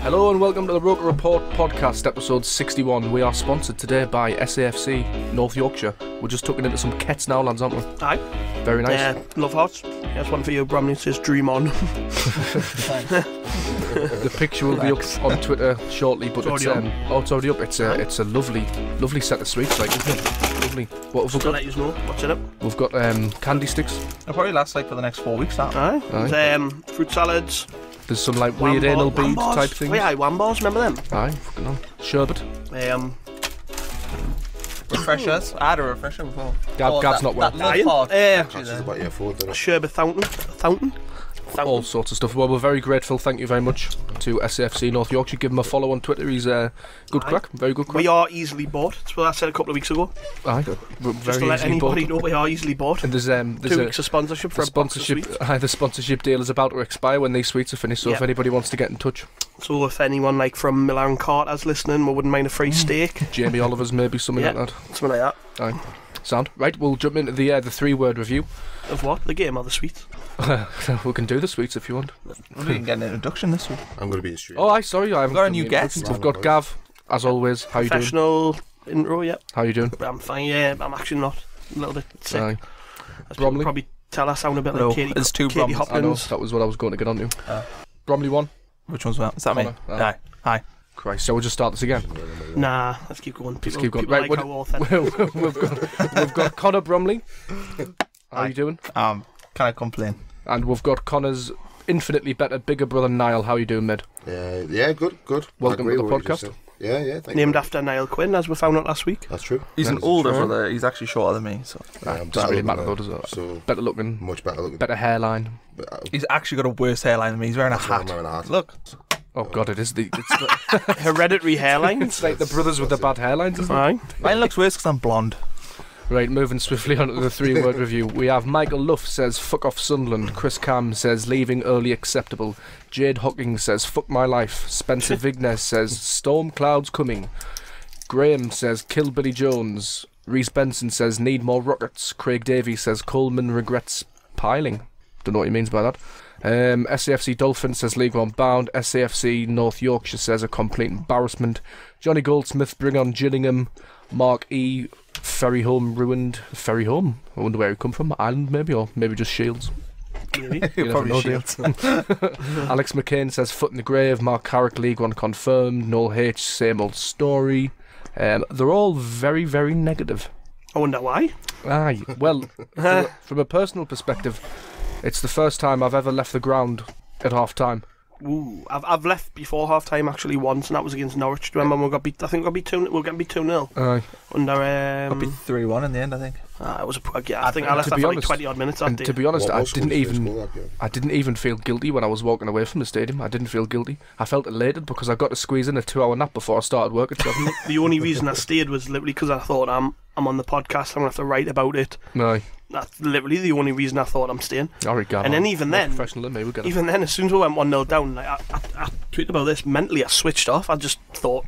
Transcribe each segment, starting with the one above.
Hello and welcome to the Roker Rapport Podcast, episode 61. We are sponsored today by SAFC North Yorkshire. We're just tucking into some Kets now, lads, aren't we? Aye. Very nice. Yeah, love hearts. Here's one for you, Bromley. It says dream on. The picture will be up on Twitter shortly, but it's already up. It's a lovely set of sweets, like, isn't it? Lovely. What have we got? Let you know what's in it. We've got candy sticks. It'll probably last like for the next 4 weeks. That. Aye. There's, fruit salads. There's some like weird anal bead type things. Oh, yeah, Wambars, remember them? Aye, fucking hell. Sherbet. Refreshers. I had a refresher before. Gab's not well. Sherbet fountain. All sorts of stuff. Well, we're very grateful. Thank you very much to SAFC North Yorkshire. Give him a follow on Twitter. He's good crack. Very good crack. We are easily bought. That's what I said a couple of weeks ago. Aye, we're very just to let anybody know, we are easily bought. And there's 2 weeks of sponsorship for a box of sweets. The sponsorship deal is about to expire when these sweets are finished. So if anybody wants to get in touch, so if anyone like from Milan Carter's listening, we wouldn't mind a free steak. Jamie Oliver's maybe something like that. Something like that. Aye. Sound right. We'll jump into the 3-word review. Of what? The game or the sweets? We can do the sweets if you want. We can get an introduction this week. I'm going to be in street. Oh, I haven't got a new guest. We've got Gav, as always. How you doing? Professional intro, yeah. How you doing? I'm fine, yeah. I'm actually not. A little bit sick. Aye. Bromley? Probably tell I sound a bit like Katie. There's two Katie Bromleys. Hopkins. I know, that was what I was going to get onto. Bromley 1. Which one's that? Is that me? Aye. Christ, so we'll just start this again. Nah, let's keep going. Let's keep going. Right, we've got Connor Bromley. How are you doing? Can I complain? And we've got Connor's infinitely better bigger brother Niall. How are you doing, mate? Yeah, good. Welcome to the podcast. Yeah. Named after Niall Quinn, as we found out last week. That's true. He's an older brother. He's actually shorter than me. So doesn't really matter though, does it? So better looking, much better looking, better hairline. He's actually got a worse hairline than me. He's wearing a hat. Look. Oh God, it's the hereditary hairline. It's like the brothers with the bad hairlines, isn't it? Mine looks worse because I'm blonde. Right, moving swiftly on to the 3-word review. We have Michael Luff says, fuck off Sunderland. Chris Cam says, leaving early acceptable. Jade Hocking says, fuck my life. Spencer Vignes says, storm clouds coming. Graham says, kill Billy Jones. Rhys Benson says, need more rockets. Craig Davies says, Coleman regrets piling. Don't know what he means by that. SAFC Dolphin says, League One bound. SAFC North Yorkshire says, a complete embarrassment. Johnny Goldsmith, bring on Gillingham. Mark E, Ferry Home ruined. Ferry Home? I wonder where he come from. Ireland maybe, or maybe just Shields. Maybe. Probably Shields. Alex McCain says, foot in the grave. Mark Carrick, League One confirmed. Noel H, same old story. They're all very, very negative. I wonder why. Aye, well, from a personal perspective, it's the first time I've ever left the ground at half-time. Ooh, I've left before half time actually once, and that was against Norwich. Do you remember when we got beat? I think we got beat 2-0. We'll get beat 2-0. Aye. Under got beat 3-1 in the end, I think. It was I think I left that for like 20 odd minutes that day. To be honest, I didn't even feel guilty when I was walking away from the stadium. I didn't feel guilty. I felt elated because I got to squeeze in a 2-hour nap before I started work at 7. The only reason I stayed was literally because I thought I'm on the podcast. I'm gonna have to write about it. No. That's literally the only reason I thought I'm staying. Alright, and then even then, even then, as soon as we went 1-0 down, like, I tweeted about this. Mentally, I switched off. I just thought,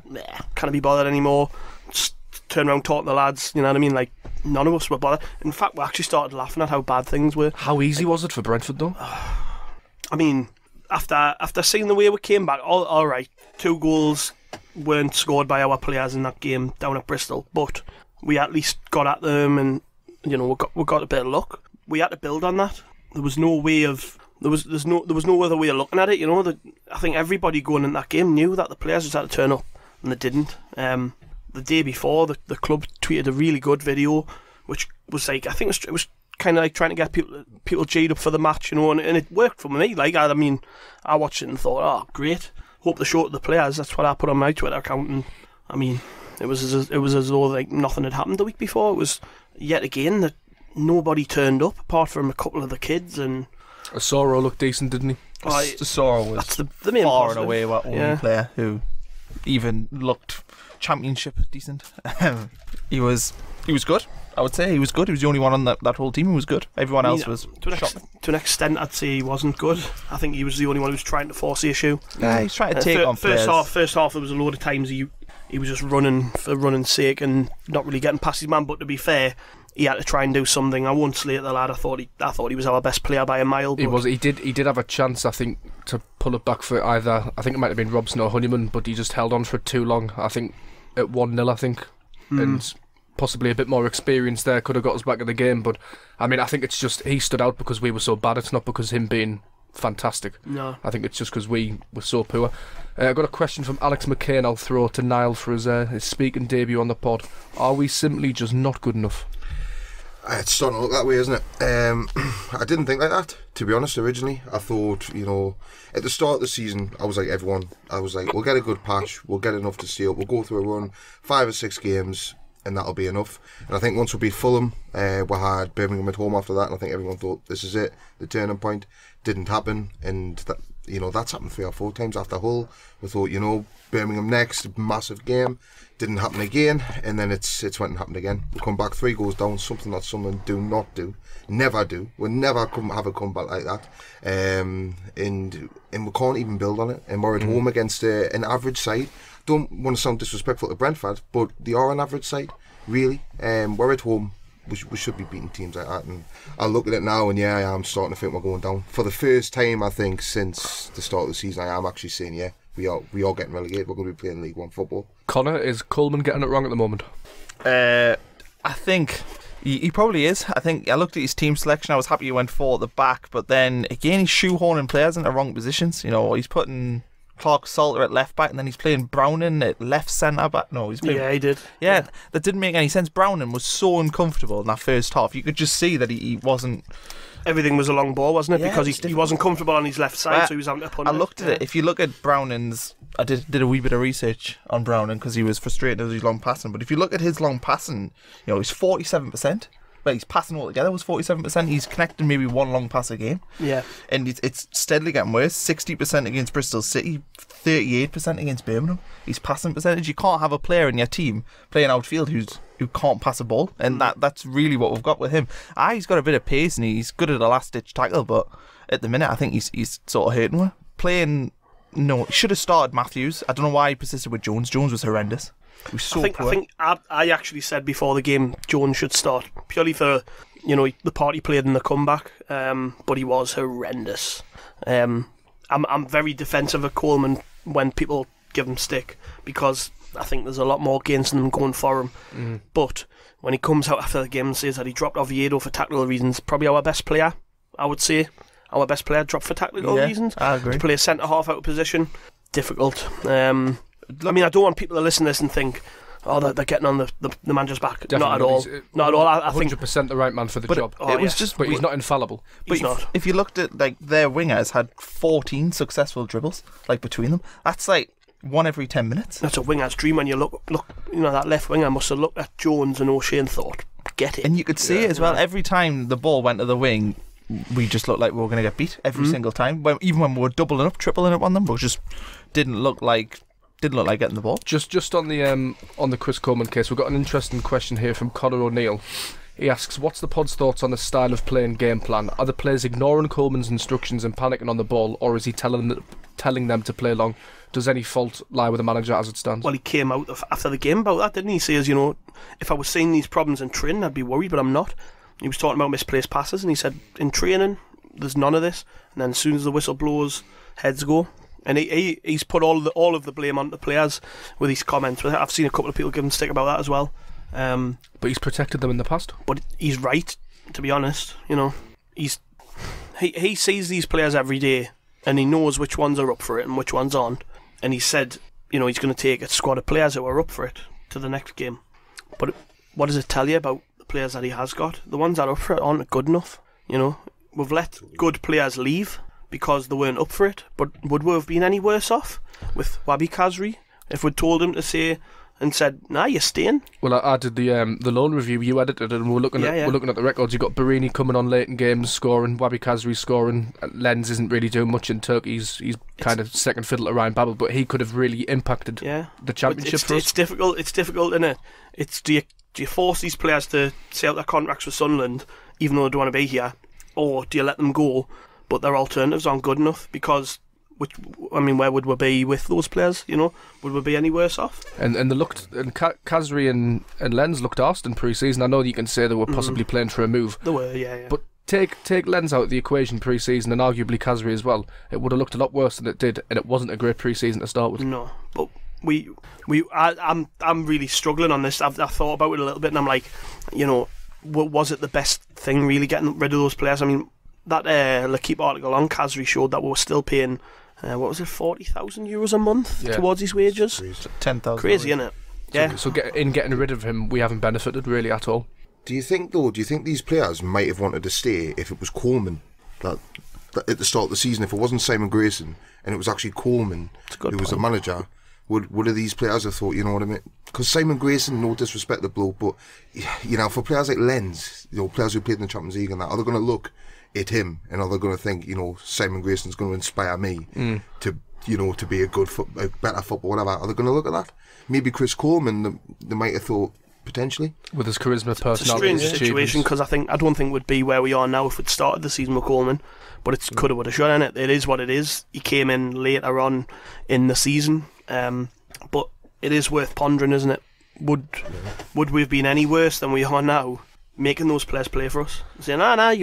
can't be bothered anymore. Just turn around, talk to the lads. You know what I mean? Like, none of us were bothered. In fact, we actually started laughing at how bad things were. How easy was it for Brentford, though? I mean, after seeing the way we came back, all right, 2 goals weren't scored by our players in that game down at Bristol, but we at least got at them and. You know, we got a bit of luck. We had to build on that. There was no way of there was no other way of looking at it. You know, I think everybody going in that game knew that the players just had to turn up, and they didn't. The day before, the club tweeted a really good video, which was like, I think it was kind of like trying to get people G'd up for the match, you know, and it worked for me. Like, I mean, I watched it and thought, oh, great. Hope they show it to the players. That's what I put on my Twitter account, and I mean, it was as though like nothing had happened the week before. It was yet again that nobody turned up apart from a couple of the kids, and Asoro looked decent, didn't he? Asoro was the main far positive. and away our only player who even looked championship decent. He was good. I would say he was good. He was the only one on that whole team who was good. Everyone else was to an extent. I'd say he wasn't good. I think he was the only one who was trying to force the issue. Yeah, he's trying to take on first players. First half, there was a load of times he was just running for running's sake and not really getting past his man. But to be fair, he had to try and do something. I won't slate the lad. I thought he was our best player by a mile. But He did have a chance, I think, to pull it back for either. I think it might have been Robson or Honeyman, but he just held on for it too long. I think at 1-0, I think, and possibly a bit more experience there could have got us back in the game. But I mean, I think it's just he stood out because we were so bad. It's not because him being fantastic. No, I think it's just because we were so poor. I got a question from Alex McCain. I'll throw to Niall for his speaking debut on the pod. Are we simply just not good enough? It's starting to look that way, isn't it? I didn't think like that, to be honest, originally. I thought, at the start of the season, I was like everyone. I was like, we'll get a good patch, we'll get enough to stay up, we'll go through a run, 5 or 6 games, and that'll be enough. And I think once we beat Fulham, we had Birmingham at home after that, and I think everyone thought, this is it, the turning point. Didn't happen, and that, that's happened 3 or 4 times after Hull. We thought, Birmingham next, massive game. Didn't happen again, and then it's went and happened again. We come back 3 goals down, something that Sunderland do not do, never do. We'll never have a comeback like that, and we can't even build on it. And we're at home against an average side. Don't want to sound disrespectful to Brentford, but they are an average side, really. We're at home. We should be beating teams like that, and I look at it now, and I am starting to think we're going down. For the first time, I think, since the start of the season, I am actually saying, we are getting relegated. We're going to be playing League One football. Connor, is Coleman getting it wrong at the moment? I think he probably is. I think I looked at his team selection. I was happy he went 4 at the back, but then again he's shoehorning players into wrong positions. He's putting Clark Salter at left back, and then he's playing Browning at left centre back. No, he's playing. Yeah, he did. Yeah, that didn't make any sense. Browning was so uncomfortable in that first half. You could just see that he wasn't. Everything was a long ball, wasn't it? Yeah, because he wasn't comfortable on his left side, so he was having to punt. I looked at it. If you look at Browning's, I did a wee bit of research on Browning because he was frustrated with his long passing. But if you look at his long passing, he's 47%. But his passing altogether was 47%. He's connecting maybe 1 long pass a game. Yeah. And it's steadily getting worse. 60% against Bristol City, 38% against Birmingham. His passing percentage. You can't have a player in your team playing outfield who can't pass a ball, and that's really what we've got with him. He's got a bit of pace and he's good at a last ditch tackle, but at the minute I think he's sort of hurting with playing. No, he should have started Matthews. I don't know why he persisted with Jones. Jones was horrendous. He was so poor. I actually said before the game Jones should start purely for the part he played in the comeback, but he was horrendous. I'm very defensive of Coleman when people give him stick, because I think there's a lot more against them going for him. But when he comes out after the game and says that he dropped Oviedo for tactical reasons, probably our best player, I would say. Our best player dropped for tactical reasons. I agree. To play a centre-half out of position, difficult. I mean, I don't want people to listen to this and think, they're getting on the manager's back. Definitely Not at all. Not at all. I think 100% the right man for the job. It was just. But he's not infallible. He's not. If you looked at their wingers had 14 successful dribbles between them. That's 1 every 10 minutes. That's a winger's dream. When you look, that left winger must have looked at Jones and O'Shea and thought, get it. And you could see it as well. Every time the ball went to the wing, we just looked like we were going to get beat every single time. Even when we were doubling up, tripling up on them, we just didn't look like getting the ball. Just on the Chris Coleman case, we've got an interesting question here from Connor O'Neill. He asks, what's the pod's thoughts on the style of play and game plan? Are the players ignoring Coleman's instructions and panicking on the ball, or is he telling them to play long? Does any fault lie with the manager as it stands? Well, he came out after the game about that, didn't he? He says, if I was seeing these problems in training, I'd be worried, but I'm not. He was talking about misplaced passes, and he said, in training, there's none of this. And then as soon as the whistle blows, heads go. And he's put all of the blame on the players with his comments. I've seen a couple of people give him stick about that as well. But he's protected them in the past. But he's right, to be honest. He sees these players every day, and he knows which ones are up for it and which ones aren't. And he said, he's going to take a squad of players who are up for it to the next game. But what does it tell you about the players that he has got? The ones that are up for it aren't good enough. We've let good players leave because they weren't up for it. But would we have been any worse off with Wabi Kazri if we'd told him to say and said, "Nah, you're staying"? Well, I did the loan review. You edited it, and we're looking at the records. You got Barini coming on late in games, scoring. Wabi Kazri scoring. Lenz isn't really doing much in Turkey. He's kind of second fiddle to Ryan Babel, but he could have really impacted the championship for us. It's difficult. It's difficult, isn't it? It's do you force these players to say out their contracts with Sunderland, even though they don't want to be here, or do you let them go, but their alternatives aren't good enough? Because where would we be with those players? You know, would we be any worse off? And they looked, and Kazri and Lenz looked arsed in pre-season. I know that you can say they were possibly playing for a move. They were, yeah. But take Lenz out of the equation pre-season, and arguably Kazri as well. It would have looked a lot worse than it did, and it wasn't a great pre-season to start with. No, but I'm really struggling on this. I've thought about it a little bit, and I'm like, you know, was it the best thing really getting rid of those players? I mean, that L'Equipe article on Kazri showed that we were still paying, what was it, €40,000 a month towards his wages? 10,000. Crazy, isn't it? Yeah. So getting rid of him, we haven't benefited really at all. Do you think these players might have wanted to stay if it was Coleman that at the start of the season, if it wasn't Simon Grayson and it was actually Coleman who was the manager? Would have these players have thought, you know what I mean? Because Simon Grayson, no disrespect to the bloke, but you know, for players like Lenz, you know, players who played in the Champions League and that, are they going to look at him and are they going to think, you know, Simon Grayson's going to inspire me to, you know, to be a better footballer, whatever? Are they going to look at that? Maybe Chris Coleman, they might have thought potentially with his charisma, personality. It's a strange situation because I don't think we'd be where we are now if we'd started the season with Coleman. But it's coulda, woulda, shoulda, innit? It is what it is. He came in later on in the season. But it is worth pondering, isn't it? Would we have been any worse than we are now, making those players play for us? Saying, like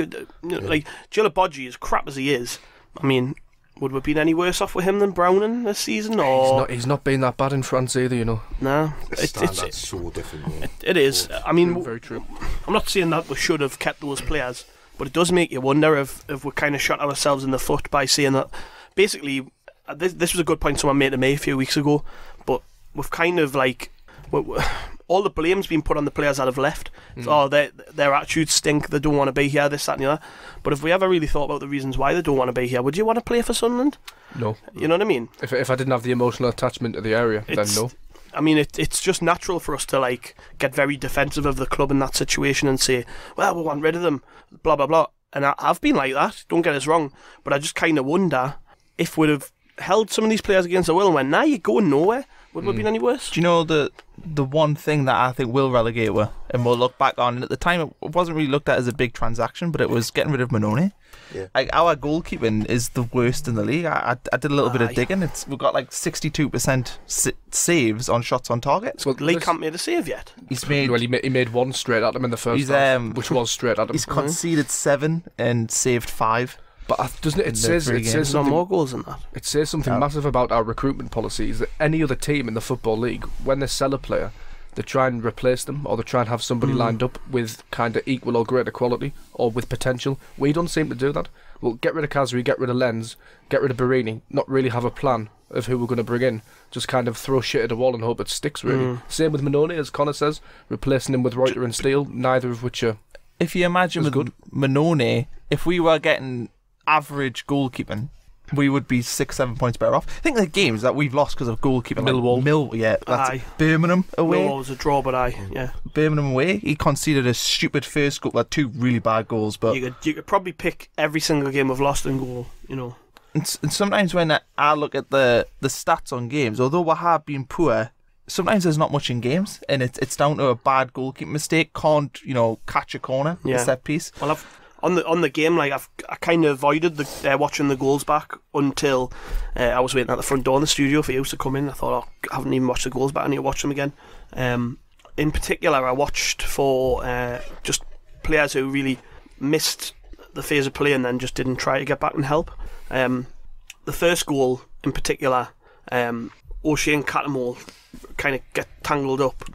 Gilabodji, as crap as he is, I mean, would we have been any worse off with him than Browning this season? Or he's not been that bad in France either, you know. No, it's so different. It is. I mean, very true. I'm not saying that we should have kept those players, but it does make you wonder if we kind of shot ourselves in the foot by saying that. Basically, this was a good point someone made to me a few weeks ago, but we've kind of like all the blame's been put on the players that have left. Oh, their attitudes stink, they don't want to be here, this, that and the other. But if we ever really thought about the reasons why they don't want to be here, would you want to play for Sunderland? No. You know what I mean? If I didn't have the emotional attachment to the area, then no. I mean, it's just natural for us to like get very defensive of the club in that situation and say, well, we want rid of them, blah blah blah. And I've been like that, don't get us wrong, but I just kind of wonder if we'd have held some of these players against their will and went, nah, you're going nowhere, would we have been any worse? Do you know the one thing that I think will relegate with, and we'll look back on, and at the time it wasn't really looked at as a big transaction, but it was getting rid of Manone. Yeah. Like, our goalkeeping is the worst in the league. I did a little bit of digging. We've got like 62% saves on shots on target. So Lee can't made a save yet. He made one straight at him in the first half, which was straight at him. He's conceded 7 and saved 5. But doesn't it? It says no more goals than that. It says something massive about our recruitment policies. That any other team in the Football League, when they sell a player, they try and replace them, or they try and have somebody lined up with kind of equal or greater quality, or with potential. We don't seem to do that. We'll get rid of Kazri, get rid of Lenz, get rid of Barini, not really have a plan of who we're going to bring in. Just kind of throw shit at a wall and hope it sticks, really. Same with Manone, as Connor says, replacing him with Reuter and Steele, neither of which are... If you imagine with Manone, if we were getting average goalkeeping, we would be 6-7 points better off. I think the games that we've lost because of goalkeeping, Millwall, that's Birmingham away. Millwall was a draw, but Birmingham away, he conceded a stupid first goal, like 2 really bad goals. But you could probably pick every single game we've lost and goal, you know. And sometimes when I look at the stats on games, although we have been poor, sometimes there's not much in games, and it's down to a bad goalkeeping mistake. Can't catch a corner, a set piece. Well, on the game, like I kind of avoided watching the goals back until I was waiting at the front door in the studio for you to come in. I thought, I haven't even watched the goals back, I need to watch them again. In particular, I watched for just players who really missed the phase of play and then just didn't try to get back and help. The first goal in particular, O'Shea and Catamole kind of get tangled up,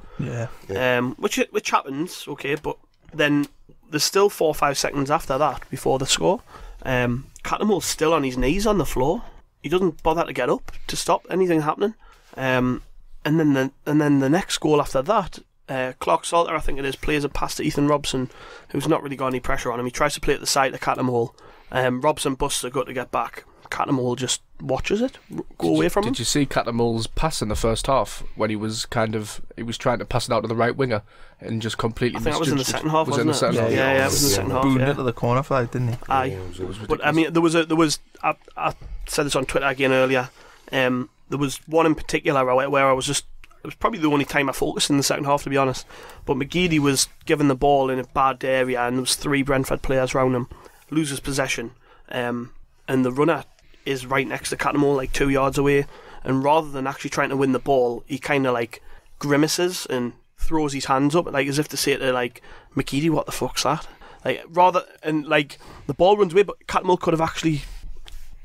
which happens, okay, but then there's still 4 or 5 seconds after that before the score. Catamole's still on his knees on the floor. He doesn't bother to get up to stop anything happening. And then the next goal after that, Clark Salter, I think it is, plays a pass to Ethan Robson, who's not really got any pressure on him. He tries to play at the side of Catamole. Robson busts a gut to get back. Catamole just watches it go away from him. Did you see Catamole's pass in the first half when he was trying to pass it out to the right winger and just completely I think that was in the second half, wasn't it? Yeah, it was in the second half. Booted into the corner flag, didn't he? Aye. But I mean, there was I said this on Twitter again earlier. There was one in particular where I was just, it was probably the only time I focused in the second half, to be honest. But McGeady was given the ball in a bad area and there was 3 Brentford players around him, loses possession, and the runner is right next to Cattermole, like 2 yards away, and rather than actually trying to win the ball, he kind of like grimaces and throws his hands up, like as if to say to like McGeady, what the fuck's that? Like and like the ball runs away, but Cattermole could have actually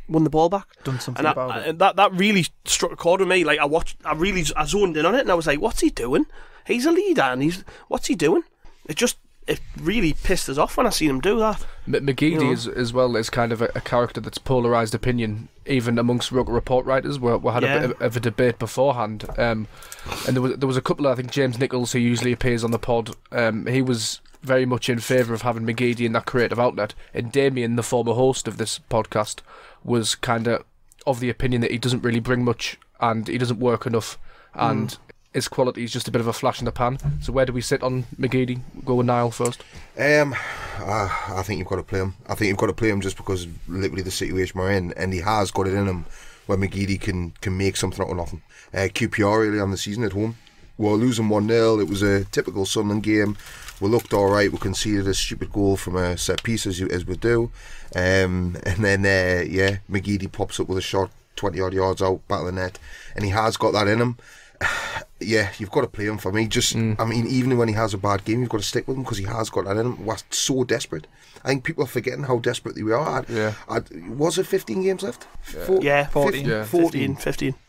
won the ball back, Done something about it. And that really struck a chord with me. Like I zoned in on it, and I was like, what's he doing? He's a leader, and what's he doing? It really pissed us off when I seen him do that. McGeady as well is kind of a character that's polarised opinion, even amongst Roker Report writers. We had a bit of a debate beforehand, and there was a couple. I think James Nichols, who usually appears on the pod, he was very much in favour of having McGeady in that creative outlet, and Damien, the former host of this podcast, was kind of the opinion that he doesn't really bring much and he doesn't work enough, and his quality is just a bit of a flash in the pan. So where do we sit on McGeady? Go with Niall first. I think you've got to play him. I think you've got to play him just because of literally the situation we're in, and he has got it in him where McGeady can make something out of nothing. QPR early on the season at home, we were losing 1-0. It was a typical Sunderland game. We looked alright. We conceded a stupid goal from a set piece as we do, and then McGeady pops up with a shot 20 odd yards out, back of the net, and he has got that in him. Yeah, you've got to play him for me. I mean, even when he has a bad game, you've got to stick with him because he has got that in him. We're so desperate. I think people are forgetting how desperate we are. Was it 15 games left? 14.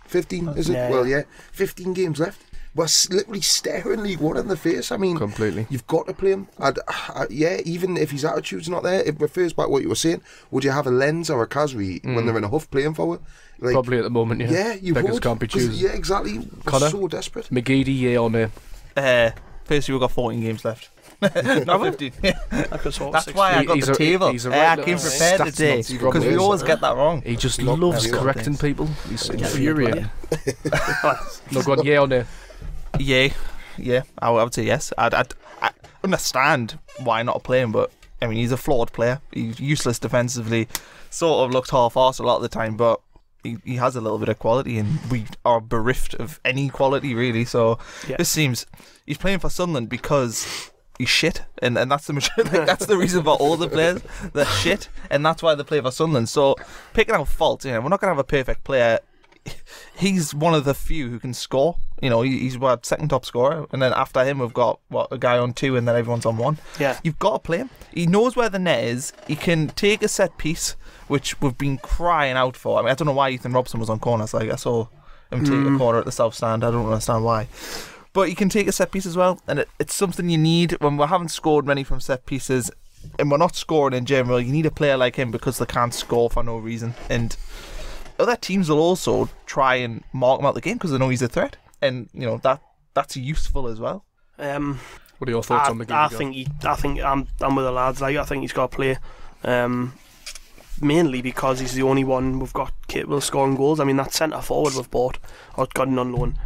15, is it? Yeah. Well, yeah, 15 games left. We're literally staring League One in the face. I mean, completely. You've got to play him. Even if his attitude's not there, it refers back to what you were saying. Would you have a Lens or a Kasri when they're in a huff playing forward? Like, probably at the moment, yeah. Yeah, you Beggars would. can't be choosers. Yeah, exactly. We're so desperate. McGeady, yeah or nay? Firstly, we've got 14 games left. Not 15. That's why I got the table. I came prepared today because we always get that wrong. He just loves correcting people. He's infuriating. No, go on, yeah or nay? Yeah, I would say yes. I understand why not play him, but I mean, he's a flawed player. He's useless defensively, sort of looked half-arsed a lot of the time, but he has a little bit of quality, and we are bereft of any quality, really. So this seems he's playing for Sunderland because he's shit, and that's that's the reason for all the players. They're shit, and that's why they play for Sunderland. So picking out faults, we're not going to have a perfect player. He's one of the few who can score. He's what, second top scorer, and then after him we've got a guy on 2, and then everyone's on 1. Yeah, you've got to play him. He knows where the net is. He can take a set piece, which we've been crying out for. I mean, I don't know why Ethan Robson was on corners. Like, I saw him take a corner at the South Stand. I don't understand why. But he can take a set piece as well, and it's something you need when we haven't scored many from set pieces, and we're not scoring in general. You need a player like him because they can't score for no reason, and other teams will also try and mark him out the game because they know he's a threat, and that's useful as well. What are your thoughts on McGeady? I think I'm with the lads. I think he's got to play, mainly because he's the only one we've got capable of scoring goals. I mean, that centre forward we've bought or gotten on loan.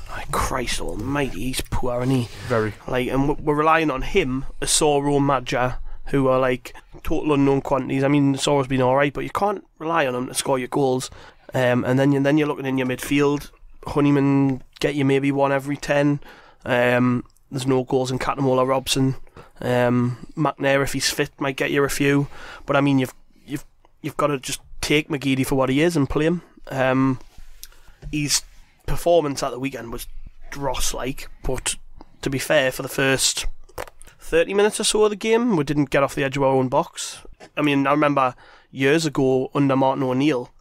Like, Christ almighty, he's poor, isn't he? Very. Like, and we're relying on him, Asoro, Madja, who are like total unknown quantities. I mean, Asoro's been alright, but you can't rely on him to score your goals. And then you're looking in your midfield. Honeyman get you maybe 1 every 10. There's no goals in Cattermole or Robson. McNair, if he's fit, might get you a few. But I mean, you've got to just take McGeady for what he is and play him. His performance at the weekend was dross-like, but to be fair, for the first 30 minutes or so of the game, we didn't get off the edge of our own box. I mean, I remember years ago under Martin O'Neill,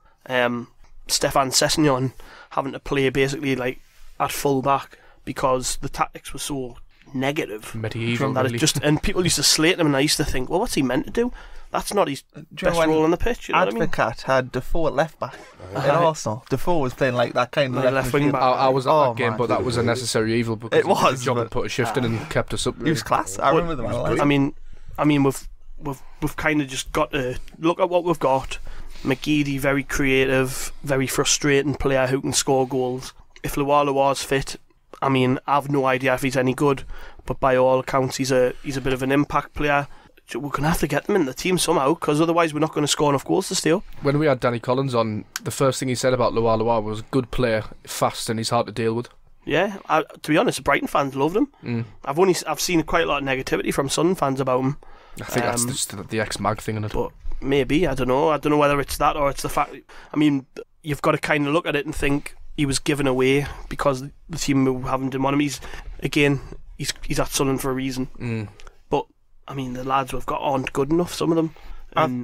Stefan Sessegnon having to play basically like at full back because the tactics were so negative. Medieval, that really. And people used to slate him, and I used to think, well, what's he meant to do? That's not his best role on the pitch. You know what I mean? Advocat had Defoe at left back in Arsenal. Defoe was playing like that kind of left wing back. I was at that game, but that was a necessary evil because it was. John put a shift in and kept us up. Really. He was class. I remember the man. I mean, we've kind of just got to look at what we've got. McGeady, very creative, very frustrating player who can score goals. If Lua's fit, I mean, I've no idea if he's any good, but by all accounts, he's a bit of an impact player. We're going to have to get them in the team somehow, because otherwise we're not going to score enough goals to stay up. When we had Danny Collins on, the first thing he said about Lua was good player, fast, and he's hard to deal with. Yeah, to be honest, Brighton fans loved him. I've seen quite a lot of negativity from Sun fans about him. I think that's just the ex-Mag thing in it. But Maybe, I don't know. I don't know whether it's that or it's the fact. I mean, you've got to kind of look at it and think he was given away because the team who haven't done want him. He's at Sunderland for a reason. But I mean, the lads we've got aren't good enough. Some of them.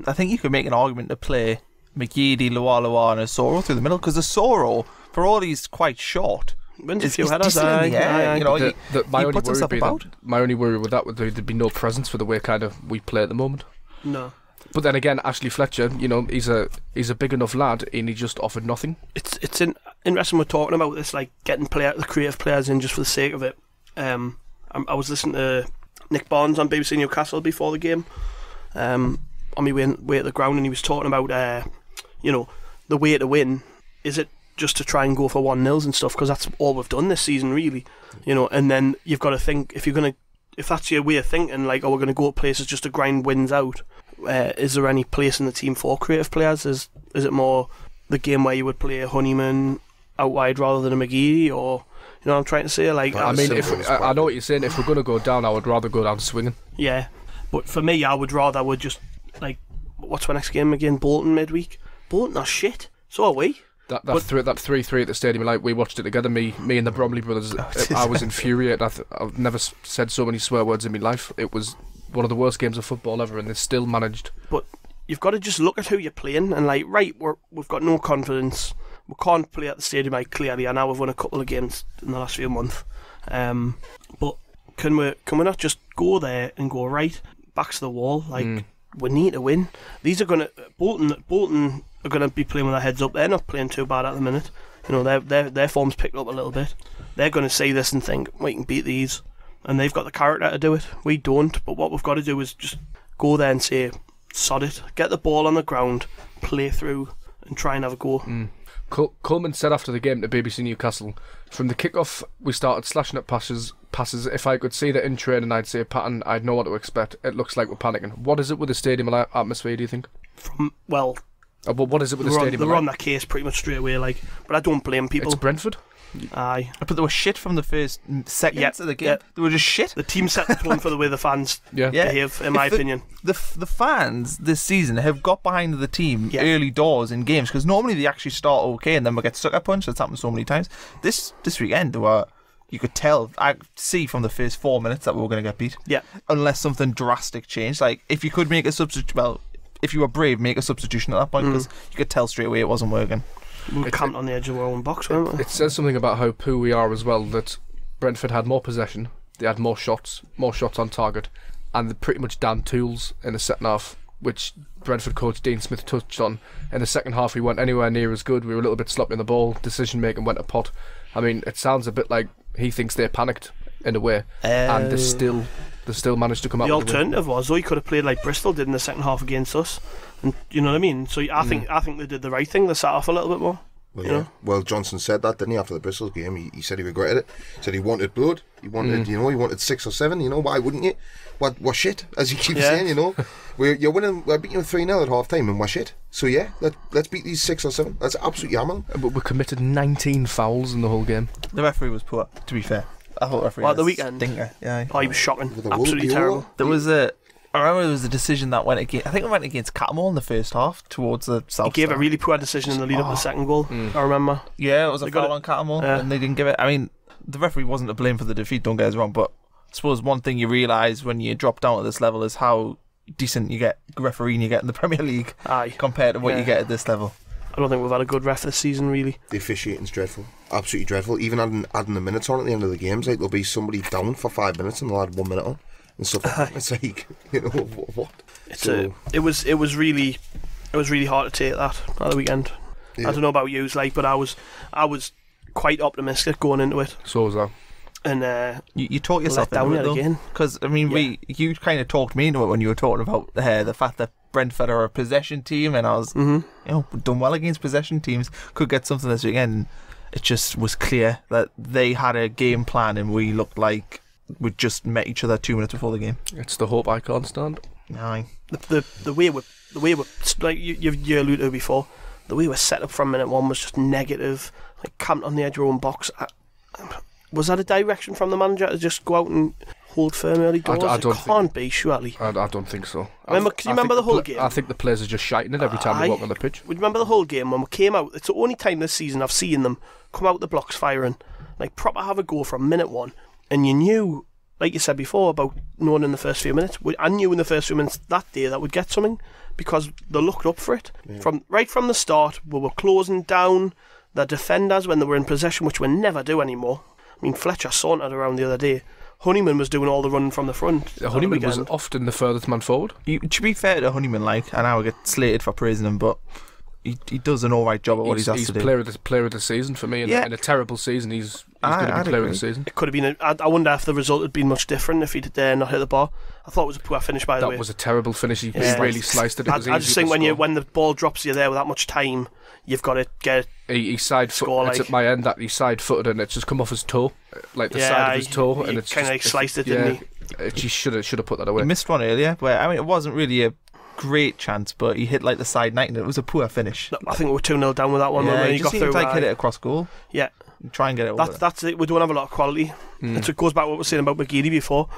I think you could make an argument to play McGeady, Lualua and Asoro through the middle, because Asoro, for all he's quite short, wins a is few headers. decent in the air. You know, he my only puts worry himself would be about. my only worry with that would be there'd be no presence for the way kind of we play at the moment. No. But then again, Ashley Fletcher, you know, he's a big enough lad, and he just offered nothing. It's interesting we're talking about this, like getting the creative players in just for the sake of it. I was listening to Nick Barnes on BBC Newcastle before the game, on my way at the ground, and he was talking about, you know, the way to win. Is it just to try and go for 1-0s and stuff? Because that's all we've done this season, really. You know, and then you've got to think if that's your way of thinking, like, oh, we're going to go to places just to grind wins out. Is there any place in the team for creative players? Is it more the game where you would play a Honeyman out wide rather than a McGeady, or you know what I'm trying to say? Like, I mean, I know what you're saying. If we're going to go down, I would rather go down swinging. Yeah, but for me, I would just like, what's our next game again? Bolton midweek. Bolton are shit. So are we. That 3-3 at the stadium, like we watched it together. Me and the Bromley brothers. I was infuriated. I've never said so many swear words in my life. It was one of the worst games of football ever, and they still managed. But you've got to just look at who you're playing and like, right, we've got no confidence. We can't play at the stadium, like, clearly. I know we've won a couple of games in the last few months, but can we not just go there and go, right, backs to the wall? Like, we need to win. These are gonna Bolton are gonna be playing with their heads up. They're not playing too bad at the minute. You know, their form's picked up a little bit. They're gonna see this and think, we can beat these. And they've got the character to do it. We don't. But what we've got to do is just go there and say, sod it. Get the ball on the ground, play through, and try and have a go. Coleman said after the game to BBC Newcastle, from the kick-off, we started slashing at passes. If I could see that in training, I'd see a pattern. I'd know what to expect. It looks like we're panicking. What is it with the stadium atmosphere, do you think? What is it with the stadium? They're on that case pretty much straight away, like. But I don't blame people. It's Brentford. Aye. But they were shit from the first seconds of the game. Yep. They were just shit. The team set the tone for the way the fans behave, in my opinion. The fans this season have got behind the team early doors in games, because normally they actually start okay and then we get sucker punched. That's happened so many times. This weekend, you could tell, I see from the first 4 minutes that we were going to get beat. Yeah. Unless something drastic changed. Like, if you could make a substitution, well, if you were brave, make a substitution at that point, because you could tell straight away it wasn't working. We were camped on the edge of our own box, weren't we? It says something about how poor we are as well, that Brentford had more possession, they had more shots on target, and they pretty much damn tools in the second half, which Brentford coach Dean Smith touched on. In the second half, we weren't anywhere near as good. We were a little bit sloppy in the ball. Decision making went a pot. I mean, it sounds a bit like he thinks they panicked in a way, and they still managed to come out. The with alternative was, he could have played like Bristol did in the second half against us, and you know what I mean. So I think they did the right thing. They sat off a little bit more. Well, you know? Well, Johnson said that, didn't he, after the Bristol game? He said he regretted it. He said he wanted blood. He wanted, he wanted 6 or 7. You know, why wouldn't you? What shit? As he keeps saying, you know, you're winning. We're beating 3-0 at half time, and we're shit. So yeah, let's beat these 6 or 7. That's absolutely yammering. But we committed 19 fouls in the whole game. The referee was poor, to be fair. I thought the referee at the weekend. Stinker. Yeah. Oh, he was shocking. Absolutely terrible. I remember there was a decision that went against. I think it went against Cattermole in the first half towards the south. He gave a really poor decision in the lead up to the second goal. I remember. Yeah, it was a foul on Cattermole, and they didn't give it. I mean, the referee wasn't to blame for the defeat. Don't get us wrong, but I suppose one thing you realise when you drop down at this level is how decent refereeing you get in the Premier League compared to what you get at this level. I don't think we've had a good ref this season, really. The officiating's dreadful. Absolutely dreadful. Even adding the minutes on at the end of the games, like there'll be somebody down for 5 minutes and they'll add 1 minute on and stuff like that. It's like, you know, what? It was really hard to take that at the weekend. I don't know about you, but I was quite optimistic going into it. So was I. And you talk yourself into it though, because I mean, you kind of talked me into it when you were talking about the fact that Brentford are a possession team, and I was, you know, done well against possession teams. Could get something this weekend. It just was clear that they had a game plan, and we looked like we just met each other 2 minutes before the game. It's the hope I can't stand. Aye. The way we like you alluded to before, the way we're set up from minute one was just negative, like camped on the edge of our own box. Was that a direction from the manager to just go out and hold firm early doors? I It don't can't be, surely. I don't think so. Can you remember the whole game? I think the players are just shiting it every time they walk on the pitch. Would you remember the whole game when we came out? It's the only time this season I've seen them come out the blocks firing, like proper have a go from minute one. And you knew, like you said before, about knowing in the first few minutes. I knew in the first few minutes that day that we'd get something because they looked up for it. Yeah. Right from the start, we were closing down the defenders when they were in possession, which we never do anymore. I mean, Fletcher sauntered around the other day. Honeyman was doing all the running from the front. Honeyman was often the furthest man forward. To be fair to Honeyman, and I would get slated for praising him, but he does an alright job at what he's asked to do. He's player of the season for me. In a terrible season, he's going to be player of the season. It could have been. I wonder if the result had been much different if he'd not hit the bar. I thought it was a poor finish, by the way. That was a terrible finish. He really sliced it. I just think when the ball drops you there with that much time, you've got to get he side-footed. It's at my end that he side-footed and it's just come off his toe, like the side of his toe, and it's kind of sliced it, didn't he? He should have put that away. He missed one earlier, where it wasn't really a great chance, but he hit like the side net and it was a poor finish. I think we were 2-0 down with that one. Yeah, he got through. Hit it across goal. Yeah, try and get it over. That's it. We don't have a lot of quality. It goes back to what we were saying about McGeady before.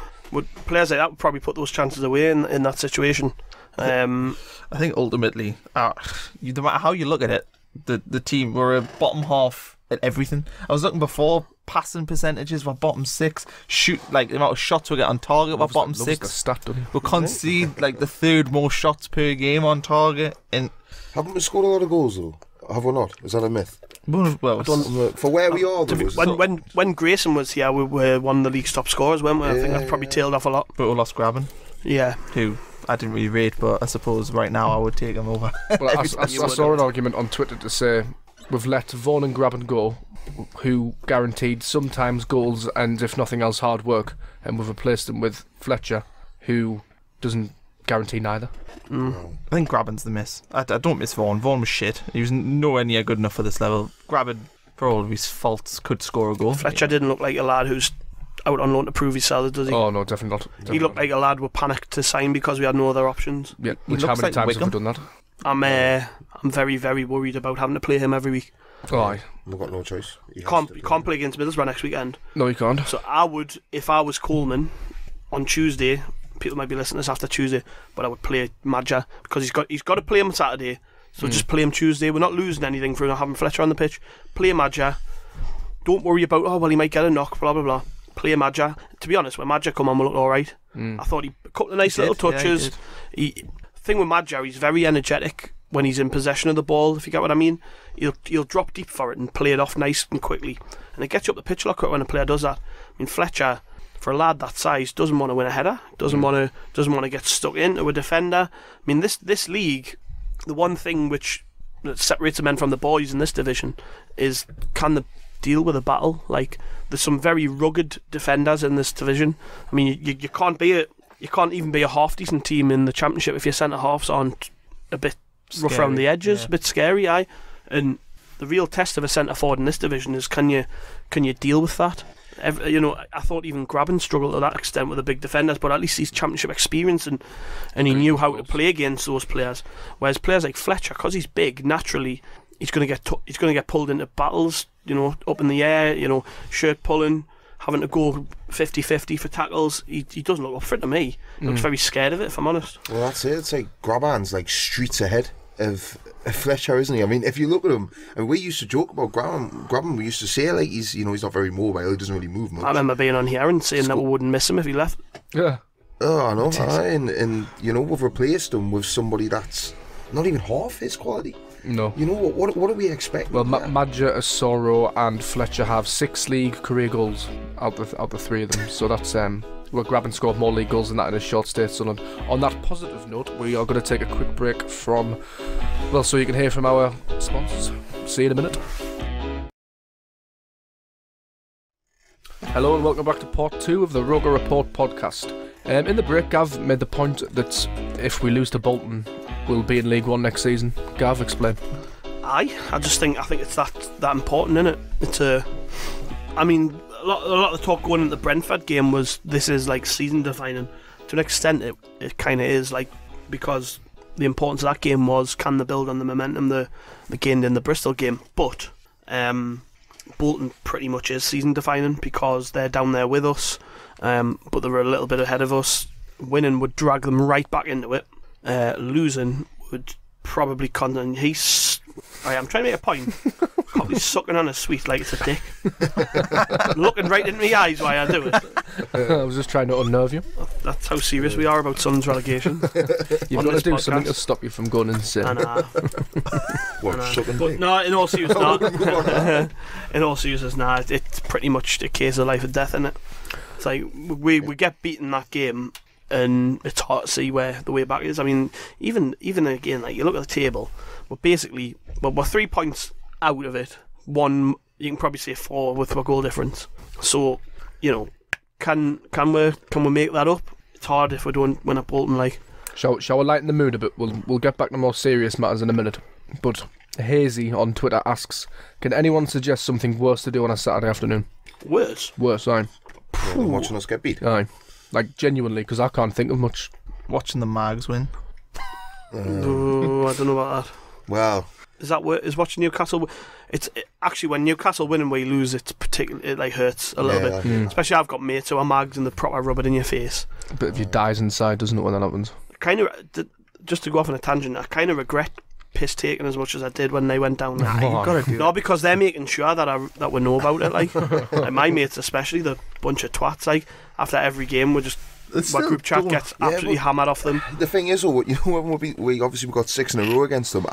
Players like that would probably put those chances away in that situation. I think ultimately, no matter how you look at it, the team were a bottom half at everything. I was looking before. Passing percentages were bottom 6. The amount of shots we get on target were bottom 6. We concede the third most shots per game on target. And haven't we scored a lot of goals though? Have we not? Is that a myth? Well, for where we are, when Grayson was here, we were one of the league's top scorers, weren't we? I think that's probably tailed off a lot. But we lost Graben. Yeah. Who I didn't really rate, but I suppose right now I would take him over. Well, I saw an argument on Twitter to say we've let Vaughan and Graben go, who guaranteed sometimes goals and, if nothing else, hard work, and we've replaced them with Fletcher, who doesn't guarantee neither. I think Graben's the miss. I don't miss Vaughan. Vaughan was shit. He was nowhere near good enough for this level. Graben, for all of his faults, could score a goal. Fletcher didn't look like a lad who's out on loan to prove his salad, does he? Oh no, definitely not. He looked like a lad we panicked to sign because we had no other options. Yeah, how many times have we done that? I'm very, very worried about having to play him every week. Oh, aye. We've got no choice. You can't play against Middlesbrough next weekend. No, you can't. So I would, if I was Coleman on Tuesday, people might be listening to this after Tuesday, but I would play Madja because he's got to play him on Saturday. So just play him Tuesday. We're not losing anything for not having Fletcher on the pitch. Play Madja. Don't worry about he might get a knock. Blah blah blah. Play Madja. To be honest, when Madja come on, we looked all right. I thought he put a couple of nice little touches. Thing with Madja, he's very energetic when he's in possession of the ball, if you get what I mean. He'll drop deep for it and play it off nice and quickly, and it gets you up the pitch a lot quicker when a player does that. I mean, Fletcher, for a lad that size, doesn't want to win a header, doesn't want to get stuck into a defender. I mean, this league, the one thing which separates the men from the boys in this division is, can they deal with a battle? There's some very rugged defenders in this division. I mean, you can't even be a half decent team in the Championship if your centre halves aren't a bit rough around the edges, a bit scary, aye. And the real test of a centre forward in this division is, can you deal with that? I thought even Graben struggled to that extent with the big defenders, but at least he's Championship experience and he knew how to play against those players. Whereas players like Fletcher, because he's big, naturally he's going to get pulled into battles, up in the air, shirt pulling, having to go 50-50 for tackles. He doesn't look up for it to me. He looks very scared of it, if I'm honest. Well, that's it. It's like Graben's streets ahead of Fletcher, isn't he? I mean, if you look at him, and we used to joke about Graben, we used to say he's not very mobile, he doesn't really move much. I remember being on here and saying that we wouldn't miss him if he left. Yeah. Oh, I know. And we've replaced him with somebody that's not even half his quality. No. What do we expect? Well, Madja, Asoro and Fletcher have 6 league career goals out the 3 of them. So that's Graben scored more league goals than that in a short stay at Sunderland. On that positive note, we are going to take a quick break so you can hear from our sponsors. See you in a minute. Hello and welcome back to part 2 of the Roker Rapport Podcast. In the break, Gav made the point that if we lose to Bolton, we'll be in League One next season. Gav, explain. I think it's that important, isn't it? It's a lot of the talk going into the Brentford game was this is season defining. To an extent, it kind of is, because the importance of that game was, can they build on the momentum they gained in the Bristol game? But Bolton pretty much is season defining because they're down there with us, but they were a little bit ahead of us. Winning would drag them right back into it. Losing would probably I'm trying to make a point. Probably sucking on a sweet like it's a dick. Looking right into my eyes while I do it. I was just trying to unnerve you. That's how serious we are about Sun's relegation. You've got to do something to stop you from going insane. Sucking But dick? no, in all seriousness, it's pretty much a case of life and death, isn't it? It's like we get beaten that game, and it's hard to see where the way back is. I mean, even again, like you look at the table, we're 3 points out of it. One, you can probably say 4 with a goal difference. So, can we make that up? It's hard if we don't win at Bolton. Like, Shall we lighten the mood a bit? We'll get back to more serious matters in a minute. But Hazy on Twitter asks, can anyone suggest something worse to do on a Saturday afternoon? worse. Worse, aye. Watching us get beat. Aye. Like, genuinely, because I can't think of much. Watching the Mags win. Oh, I don't know about that. Well, Is watching Newcastle? Actually when Newcastle win and we lose, it hurts a little bit. Especially I've got mates who are mags and they proper rub it in your face. A bit of you dies inside, doesn't it, when that happens? Just to go off on a tangent, I kind of regret piss taking as much as I did when they went down. You've got to do No, because they're making sure that we know about it. Like, like my mates, especially the bunch of twats. Like after every game, my group chat gets absolutely hammered off them. the thing is, when we obviously got 6 in a row against them,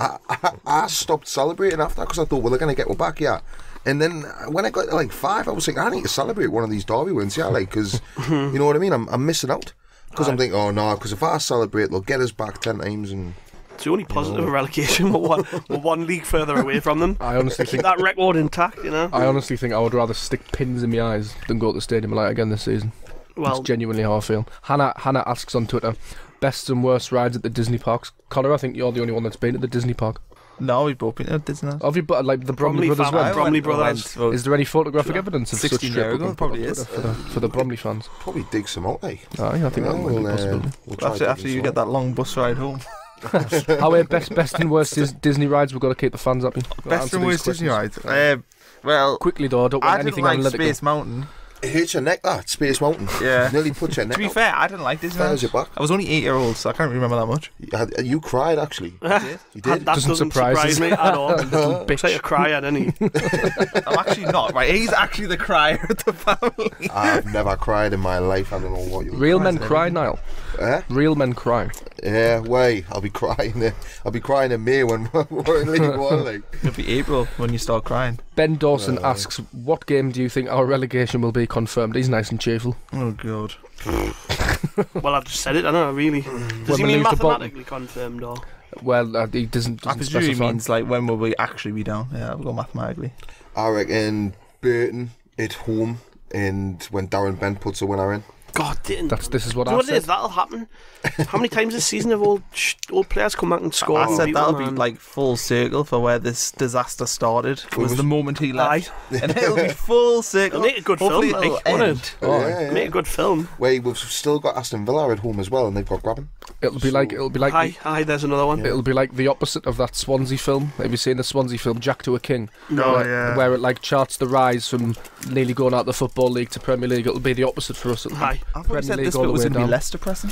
I stopped celebrating after that because I thought, well, they're going to get one back, yeah. And then when I got to like 5, I was thinking, I need to celebrate one of these derby wins, yeah, like, because you know what I mean. I'm missing out because I'm thinking, oh no, because if I celebrate, they'll get us back 10 times and. It's the only positive of relegation. We're one league further away from them. I honestly Keep think that record intact, I honestly think I would rather stick pins in my eyes than go to the Stadium of Light again this season. Well, That's genuinely how I feel. Hannah asks on Twitter, best and worst rides at the Disney parks. Connor, I think you're the only one that's been at the Disney park. No, we've both been at Disneyland. Have you, but like the Bromley brothers family, went? Bromley brothers. Is there any photographic evidence of 16 such years trip ago? we can put Probably on is. Twitter for the Bromley fans? Probably dig some out, like. Aye, I think that might be a possibility. We'll try After digging you some get out. that long bus ride home. Our best and worst is Disney rides. We've got to keep the fans happy. Got to Best answer and these worst Disney questions. rides. Well, Quickly though, I don't want I didn't anything like analytical. Space Mountain. It hurts your neck, that Space Mountain. Yeah. Nearly put your neck. To be out. fair, I didn't like Fires your Disneyland. back. I was only 8-year-old, so I can't remember that much. You cried actually. You That did. Doesn't surprise me at all. Little Looks like a crier, didn't he? I'm actually not, right? He's actually the crier of the family. I've never cried in my life. I don't know what you. Real men cry, Niall. Real men cry. Yeah, way. I'll be crying. I'll be crying in May when we're in League One. Like. It'll be April when you start crying. Ben Dawson asks, what game do you think our relegation will be confirmed? He's nice and cheerful. Oh, God. Well, I've just said it, I don't know, really. Does he we mean lose to Bolton. mathematically confirmed, or? Well, he doesn't I presume he specify. means, like, when will we actually be down? Yeah, I'll go mathematically. I reckon Burton at home, and when Darren Bent puts a winner in. God, didn't. This is what Do you know I what it said. is? That'll happen. How many times this season have old players come back and score? I said people, that'll man? be like full circle for where this disaster started. Was was- the moment he left, and it'll be full circle. It'll make a good film, Hopefully it'll like, won't end. it? Yeah. Make a good film. Wait, we've still got Aston Villa at home as well, and they've got Graben. It'll be like Hi, there's another one. It'll be like the opposite of that Swansea film. Have you seen the Swansea film, Jack to a King? Oh, where, yeah. where it like charts the rise from nearly going out the Football League to Premier League. It'll be the opposite for us. It'll be Hi. I thought you said League this all bit the was way going to be down. less depressing.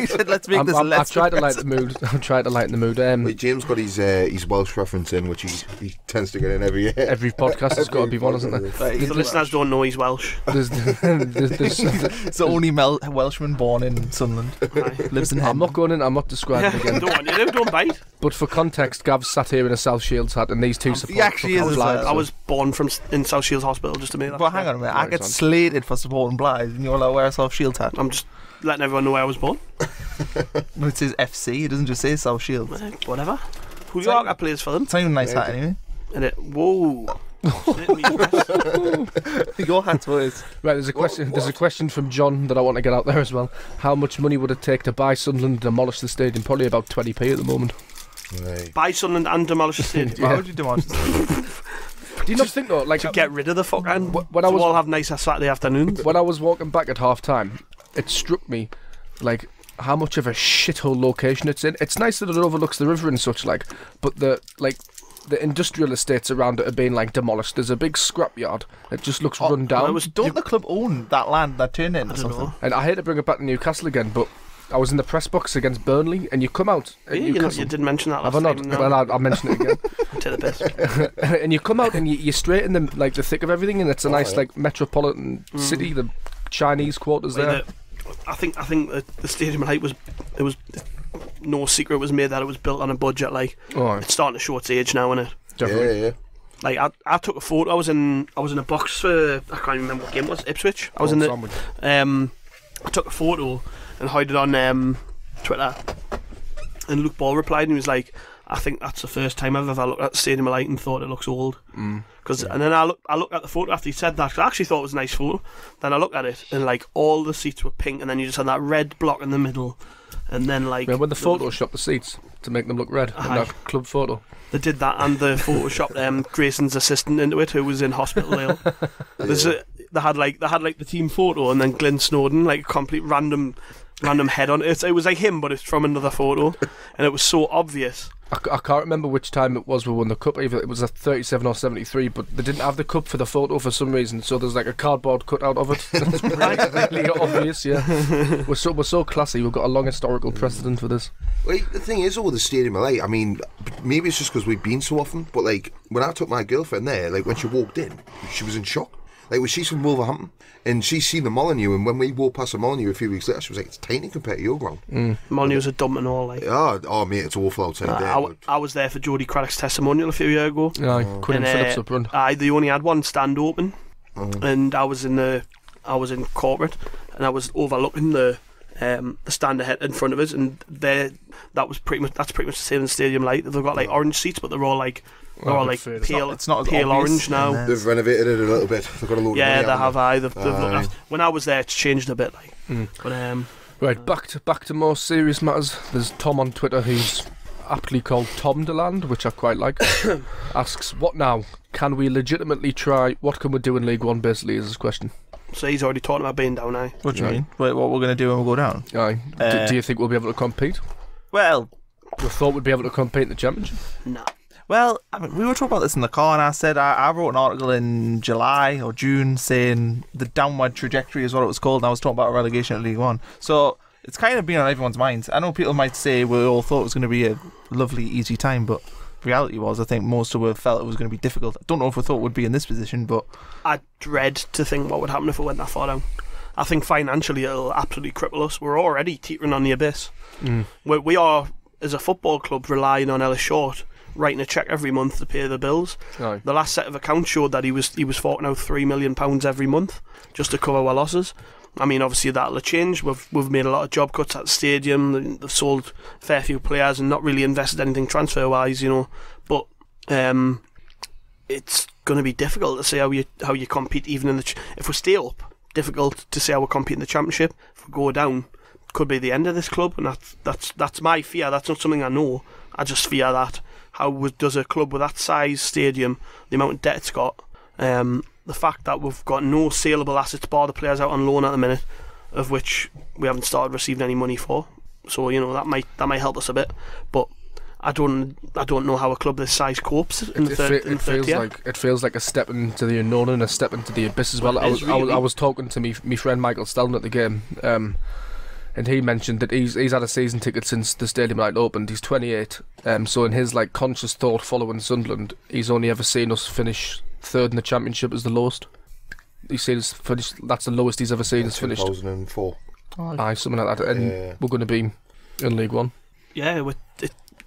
He said, "Let's make this I less." tried to lighten the mood. I'm trying to lighten the mood. Wait, James got his Welsh reference in, which he tends to get in every year. Every podcast has got to be one, isn't there? The listeners don't know he's Welsh. There's It's the only Welshman born in Sunderland. Aye. Lives in I'm not going in. I'm not describing again. Don't want you to, don't bite. But for context, Gav's sat here in a South Shields hat, and these two support. He actually is football as lives. well. I was born in South Shields Hospital, just to make that. But hang on a minute, I Right, get son. slated for supporting Blythe, and you're like, wear a South Shield hat. I'm just letting everyone know where I was born. No, it says FC. It doesn't just say South Shield. Whatever. Who Yorker plays for them. It's not even a nice hat anyway. And it. Whoa. Your hat's worse. Right, there's a question. There's a question from John that I want to get out there as well. How much money would it take to buy Sunderland and demolish the stadium? Probably about 20p at the moment. Right. Buy Sunderland and demolish the stadium. Why would you demolish this? Do you not think though, like To get rid of the fuck and when I so was- all have nicer Saturday afternoons. when I was walking back at half time, it struck me like how much of a shithole location it's in. It's nice that it overlooks the river and such, like, but the like the industrial estates around it are being like demolished. There's a big scrapyard. It just looks run down. Don't the club own that land that turned it into something? know. And I hate to bring it back to Newcastle again, but I was in the press box against Burnley, and you come out at You Newcastle. did mention that last Have I not? time. No. Well, I'll mention it again. To the piss. And you come out and you're straight in the thick of everything, and it's a nice like metropolitan city. The Chinese quarters there. I think the Stadium of Light was no secret. It was made that it was built on a budget. Like it's starting to show its age now, isn't it? Definitely. Yeah. Like I took a photo. I was in a box for I can't even remember what game it was. Ipswich. I was in the. I took a pause and hid it on Twitter. And Luke Ball replied and he was like, "I think that's the first time I've ever looked at the Stadium of Light and thought it looks old." And then I looked at the photo after he said that, 'cause I actually thought it was a nice photo. Then I looked at it and like all the seats were pink, and then you just had that red block in the middle, and then like when the photoshopped the seats to make them look red in that club photo. They did that, and the photoshopped Grayson's assistant into it, who was in hospital. They had the team photo, and then Glyn Snowden, like a complete random head on it. It was like him, but it's from another photo, and it was so obvious. I can't remember which time it was we won the cup. Either it was a 37 or 73, but they didn't have the cup for the photo for some reason. So there's like a cardboard cutout of it. It's really obvious. Yeah, we're so classy. We've got a long historical precedent for this. Well, the thing is, the Stadium of Light, I mean, maybe it's just because we've been so often, but like when I took my girlfriend there, like when she walked in, she was in shock. Like, she's from Wolverhampton, and she's seen the Molineux, and when we walked past the Molineux a few weeks later, she was like, it's tiny compared to your ground. Molineux's a dump and all, like. Oh, mate, it's awful outside there. I was there for Jodie Craddock's testimonial a few years ago. Quinn and Phillips up run. They only had one stand open, and I was in corporate, and I was overlooking the stand ahead in front of us, and that's pretty much the same as Stadium Light. They've got like orange seats, but they're all like pale. It's not pale orange now. They've renovated it a little bit. They've got a load of money. Yeah, they have. They've looked after. When I was there, it's changed a bit. Like, but right, back to more serious matters. There's Tom on Twitter who's aptly called Tom Deland, which I quite like. Asks, what now? Can we legitimately try? What can we do in League One? Basically, is his question. So he's already talking about being down now. What do you mean? Wait, what we're going to do when we go down? Aye. Do you think we'll be able to compete? Well, We thought we'd be able to compete in the Championship. Nah. Well, I mean, we were talking about this in the car, and I said I wrote an article in July or June saying the downward trajectory is what it was called, and I was talking about relegation at League One. So it's kind of been on everyone's minds. I know people might say we all thought it was going to be a lovely, easy time, but reality was, I think most of us felt it was going to be difficult. I don't know if we thought we'd be in this position, but I dread to think what would happen if we went that far down. I think financially it'll absolutely cripple us. We're already teetering on the abyss. We are, as a football club, relying on Ellis Short writing a cheque every month to pay the bills. Aye. The last set of accounts showed that he was forking out £3 million every month just to cover our losses. I mean, obviously that'll change. We've made a lot of job cuts at the stadium. They've sold a fair few players and not really invested anything transfer wise, But it's going to be difficult to say how you compete even in if we stay up. Difficult to say how we compete in the Championship. If we go down, could be the end of this club, and that's my fear. That's not something I know. I just fear that. How does a club with that size stadium, the amount of debt it's got, the fact that we've got no saleable assets bar the players out on loan at the minute, of which we haven't started receiving any money for. So that might help us a bit, but I don't know how a club this size copes in the third year. It feels like a step into the unknown and a step into the abyss as well. I was talking to me friend Michael Stelton at the game, and he mentioned that he's had a season ticket since the Stadium Light opened. He's 28, so in his conscious thought following Sunderland, he's only ever seen us finish third in the Championship as the lowest. He's seen us finish. That's the lowest he's ever seen us finished. 2004. Aye, something like that. And we're going to be in League One. Yeah,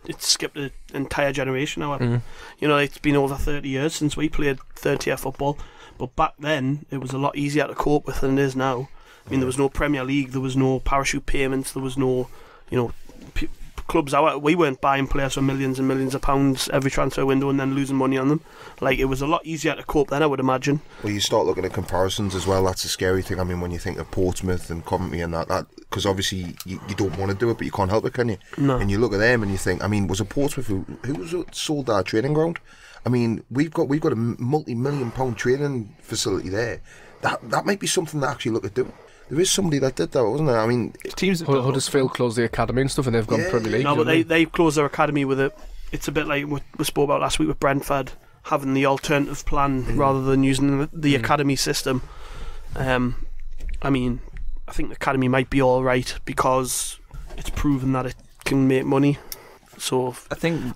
it skipped an entire generation now. It's been over 30 years since we played third tier football, but back then it was a lot easier to cope with than it is now. I mean, there was no Premier League, there was no parachute payments, there was no, clubs out. We weren't buying players for millions and millions of pounds every transfer window and then losing money on them. It was a lot easier to cope then, I would imagine. Well, you start looking at comparisons as well. That's a scary thing. I mean, when you think of Portsmouth and Coventry and that because obviously you don't want to do it, but you can't help it, can you? No. And you look at them and you think, I mean, was it Portsmouth who sold our training ground? I mean, we've got a multi-million-pound training facility there. That might be something that actually look at doing. There is somebody that did that, wasn't there? I mean, teams Huddersfield closed the academy and stuff, and they've gone Premier League. No, but they've closed their academy with a it's a bit like what we spoke about last week with Brentford, having the alternative plan rather than using the academy system. I mean, I think the academy might be all right because it's proven that it can make money. So I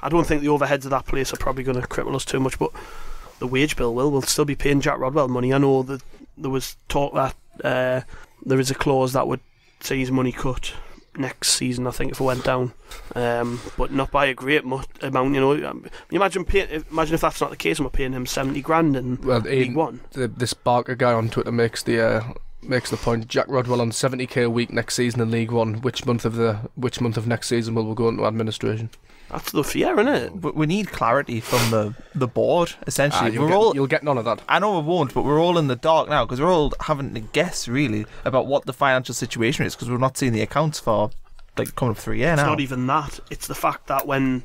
don't think the overheads of that place are probably going to cripple us too much, but the wage bill will still be paying Jack Rodwell money. I know that there was talk that there is a clause that would see his money cut next season, I think, if it went down, but not by a great amount. You know, imagine if that's not the case and we're paying him 70 grand in League One. This Barker guy on Twitter makes the point. Jack Rodwell on 70k a week next season in League One. Which month of next season will we go into administration? That's the fear, isn't it? But we need clarity from the board, essentially. You'll get none of that. I know we won't, but we're all in the dark now because we're all having to guess, really, about what the financial situation is because we're not seeing the accounts for, like, coming up 3 years now. It's not even that. It's the fact that when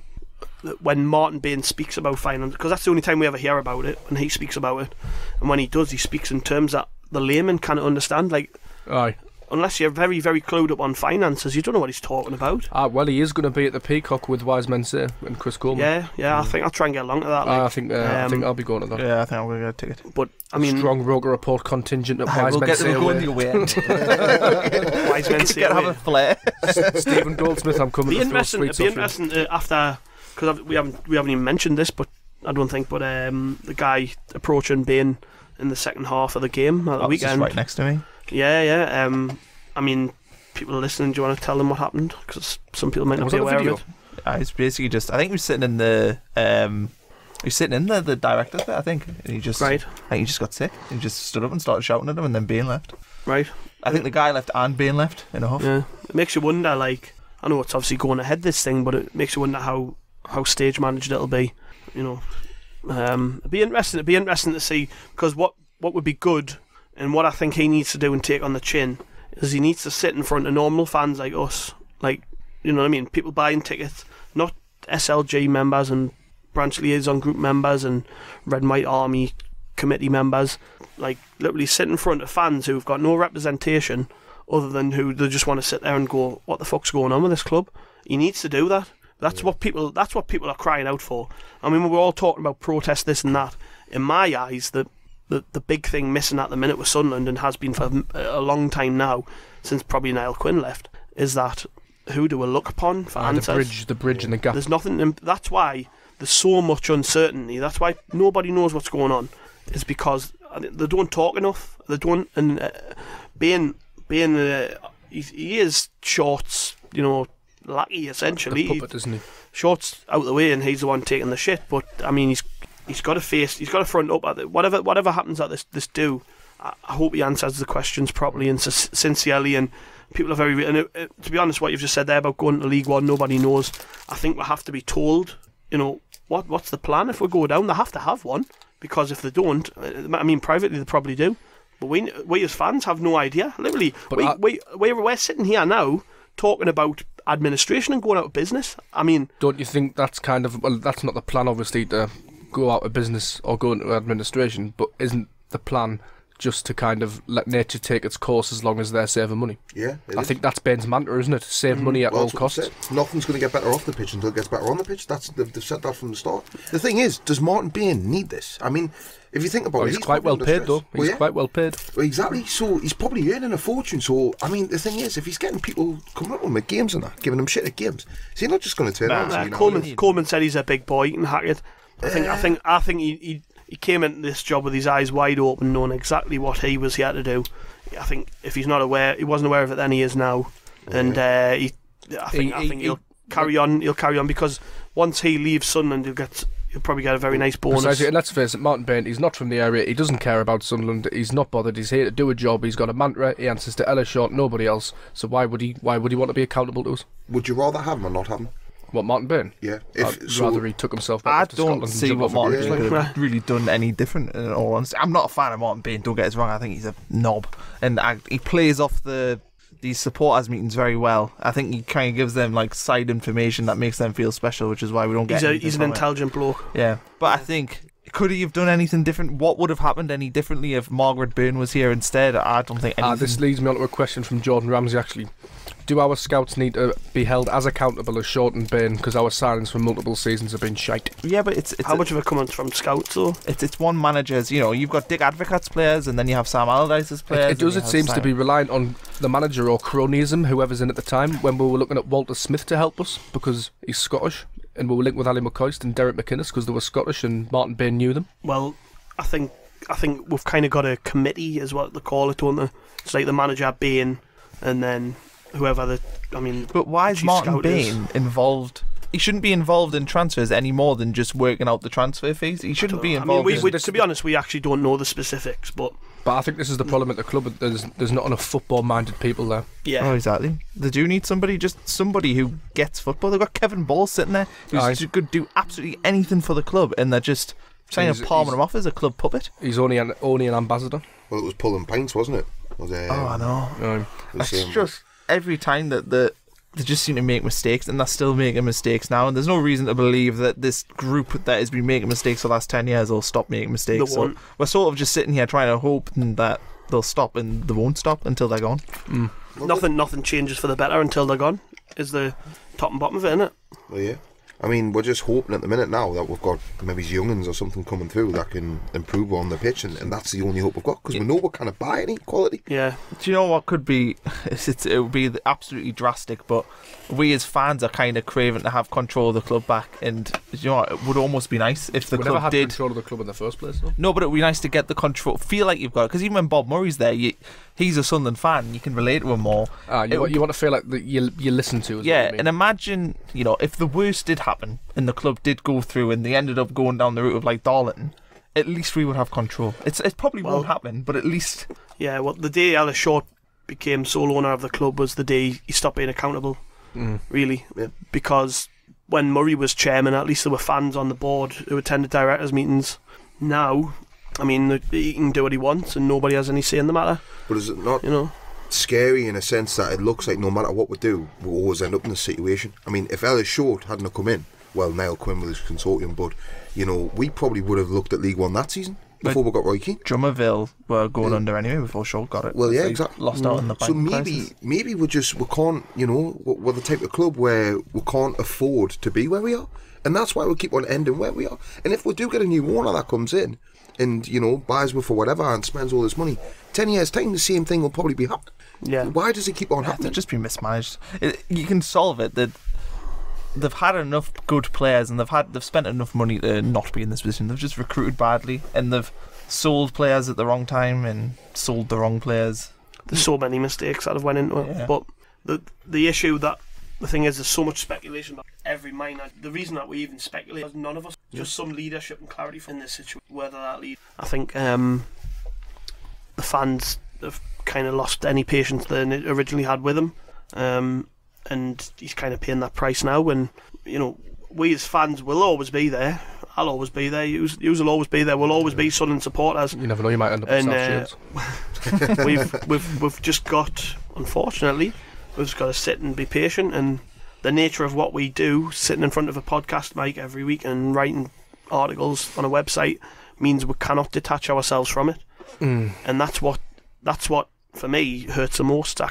Martin Bain speaks about finance, because that's the only time we ever hear about it, when he speaks about it, and when he does, he speaks in terms that the layman can't understand. Like, aye. Unless you're very, very clued up on finances, you don't know what he's talking about. Well, he is going to be at the Peacock with Wise Men Say and Chris Coleman. Yeah, I think I'll try and get along to that. I think I'll be going to that. Yeah, I think I'm going to get a ticket. But I mean, strong Roker Report contingent at Wise Men Say. We'll get them Wise Men Say. Have a flair. Stephen Goldsmith, I'm coming. It'd be interesting after, because we haven't even mentioned this, but I don't think. But the guy approaching Bain in the second half of the game at the weekend, just right next to me. Yeah. I mean, people listening, do you want to tell them what happened? Because some people might not be aware of it. It's basically just, I think he was sitting in the director's bit, I think. And he just, right. I think he just got sick. He just stood up and started shouting at him, and then Bain left. Right. I think the guy left and Bain left in a huff. Yeah. It makes you wonder, like, I know it's obviously going ahead, this thing, but it makes you wonder how stage managed it'll be. You know, it'd be interesting to see, because what would be good, and what I think he needs to do and take on the chin, is he needs to sit in front of normal fans like us, like, you know what I mean, people buying tickets, not SLG members and branch liaison group members and Red and White Army committee members, like, literally sit in front of fans who've got no representation other than who they just want to sit there and go, what the fuck's going on with this club? He needs to do that. That's what people are crying out for. I mean, we're all talking about protest, this and that. In my eyes, the big thing missing at the minute with Sunderland, and has been for a long time now, since probably Niall Quinn left, is that who do we look upon for answers? The bridge and the gap. There's nothing. That's why there's so much uncertainty. That's why nobody knows what's going on. Is because they don't talk enough. They don't. And being he is Short's, you know, lackey essentially. The puppet, isn't he? Short's out the way, and he's the one taking the shit. But I mean, he's got to front up at it. Whatever happens at this do, I hope he answers the questions properly and sincerely. And people are very. And to be honest, what you've just said there about going to League One, nobody knows. I think we have to be told, you know, what's the plan if we go down. They have to have one, because if they don't, I mean, privately they probably do, but we as fans have no idea. Literally, but we're sitting here now talking about administration and going out of business. I mean, don't you think that's kind of, well, that's not the plan, obviously, to go out of business or go into administration, but isn't the plan just to kind of let nature take its course as long as they're saving money? Yeah, I think that's Bain's mantra, isn't it? Save money at all costs. Nothing's going to get better off the pitch until it gets better on the pitch. They've said that from the start. The thing is, does Martin Bain need this? I mean, if you think about it, he's quite well paid, though. He's quite well paid. Well, exactly. So he's probably earning a fortune. So I mean, the thing is, if he's getting people coming up with him at games and that, giving them shit at games, is he not just going to turn around? Coleman said he's a big boy, he can hack it. I think he came into this job with his eyes wide open, knowing exactly what he was here to do. I think if he wasn't aware of it then, he is now. And I think he'll carry on. He'll carry on, because once he leaves Sunderland, he'll probably get a very nice bonus. Precisely, and let's face it, Martin Bain, he's not from the area. He doesn't care about Sunderland. He's not bothered. He's here to do a job. He's got a mantra. He answers to Ella Short, nobody else. So why would he want to be accountable to us? Would you rather have him or not have him? What, Martin Bain? Yeah. I'd rather he took himself back to Scotland. I don't see what Martin Bain could have really done any different, in all honesty. I'm not a fan of Martin Bain, don't get us wrong. I think he's a knob. And he plays off these supporters meetings very well. I think he kind of gives them like side information that makes them feel special, which is why we don't get he's an intelligent bloke. Yeah. But I think, could he have done anything different? What would have happened any differently if Margaret Byrne was here instead? I don't think anything. This leads me on to a question from Jordan Ramsey, actually. Do our scouts need to be held as accountable as Short and Bain because our signings for multiple seasons have been shite? Yeah, but it's How much of it coming from scouts though? It's one manager's. You've got Dick Advocate's players, and then you have Sam Allardyce's players. It seems to be reliant on the manager or cronyism, whoever's in at the time. When we were looking at Walter Smith to help us because he's Scottish, and we were linked with Ali McCoist and Derek McInnes because they were Scottish, and Martin Bain knew them. Well, I think we've kind of got a committee, is what they call it, don't they? It's like the manager, Bain, and then whoever But why is chief Martin scout Bain involved? He shouldn't be involved in transfers any more than just working out the transfer fees. He shouldn't be involved. To be honest, we actually don't know the specifics, but I think this is the problem at the club. There's not enough football-minded people there. yeah. Oh, exactly. They do need somebody who gets football. They've got Kevin Ball sitting there who could do absolutely anything for the club, and they're just trying to palm him off as a club puppet. He's only an ambassador. Well, it was pulling pints, wasn't it? I know. It's same. just every time that they just seem to make mistakes, and they're still making mistakes now, and there's no reason to believe that this group that has been making mistakes for the last 10 years will stop making mistakes. So we're sort of just sitting here trying to hope that they'll stop, and they won't stop until they're gone. Nothing changes for the better until they're gone, is the top and bottom of it, isn't it? Well, yeah. I mean, we're just hoping at the minute now that we've got maybe young'uns or something coming through that can improve on the pitch, and that's the only hope we've got, because we know we can't buy any quality. Yeah. Do you know what could be? It would be absolutely drastic, but we as fans are kind of craving to have control of the club back, and you know what, it would almost be nice if the We club never had did control of the club in the first place, though. No, but it would be nice to get the control. Feel like you've got it, because even when Bob Murray's there, he's a Sunderland fan. You can relate to him more. You want to feel like that you listen to. Yeah, and imagine if the worst did happen and the club did go through and they ended up going down the route of like Darlington, at least we would have control. It probably won't happen, but at least. Yeah, well, the day Alice Short became sole owner of the club was the day he stopped being accountable. Really, because when Murray was chairman, at least there were fans on the board who attended directors' meetings. Now, I mean, he can do what he wants and nobody has any say in the matter. But is it not scary in a sense that it looks like no matter what we do, we'll always end up in this situation? I mean, if Ellis Short hadn't have come in, well, Niall Quinn with his consortium, but we probably would have looked at League One that season before we got Roy Keane. Drummerville were going under anyway before Short got it. Well, yeah, exactly. Lost out in the bank. So maybe we can't, we're the type of club where we can't afford to be where we are, and that's why we keep on ending where we are. And if we do get a new owner that comes in and buys me for whatever and spends all this money, 10 years time the same thing will probably be happening. Yeah. Why does it keep on happening? They've just been mismanaged. You can solve it. They've had enough good players, and they've spent enough money to not be in this position. They've just recruited badly, and they've sold players at the wrong time and sold the wrong players. There's so many mistakes that have went into it. Yeah. But the thing is, there's so much speculation about every minor. The reason that we even speculate is none of us, just some leadership and clarity in this situation. Whether that leads, I think the fans have kind of lost any patience they originally had with him, and he's kind of paying that price now. And we as fans will always be there. I'll always be there. You will always be there. We'll always be Sunderland supporters. You never know, you might end up with South Shields. we've just got, unfortunately, we've just got to sit and be patient. And the nature of what we do, sitting in front of a podcast mic every week and writing articles on a website, means we cannot detach ourselves from it. And that's what for me hurts the most. I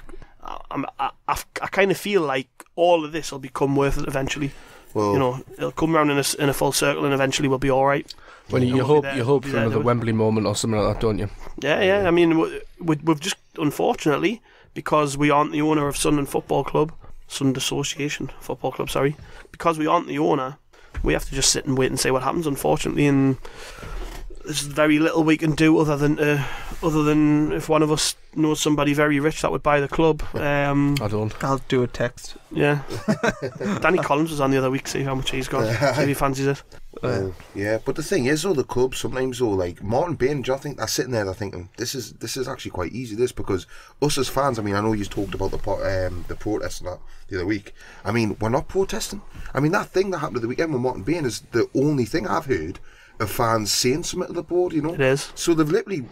kind of feel like all of this will become worth it eventually. Well, it'll come round in a full circle, and eventually we'll be all right. Well, you hope for another Wembley moment or something like that, don't you? Yeah. I mean, we've just, unfortunately, because we aren't the owner of Sunderland Football Club, Sunderland Association Football Club, sorry, because we aren't the owner, we have to just sit and wait and see what happens, unfortunately, and there's very little we can do other than if one of us knows somebody very rich that would buy the club. I don't. I'll do a text. Yeah. Danny Collins was on the other week, see how much he's got, see if he fancies it. Yeah, but the thing is, the clubs sometimes, like Martin Bain, do you think they're sitting there, they're thinking, this is actually quite easy, because us as fans, I mean, I know you talked about the protest and that the other week. I mean, we're not protesting. I mean, that thing that happened at the weekend with Martin Bain is the only thing I've heard of fans saying something to the board, It is. So they've literally,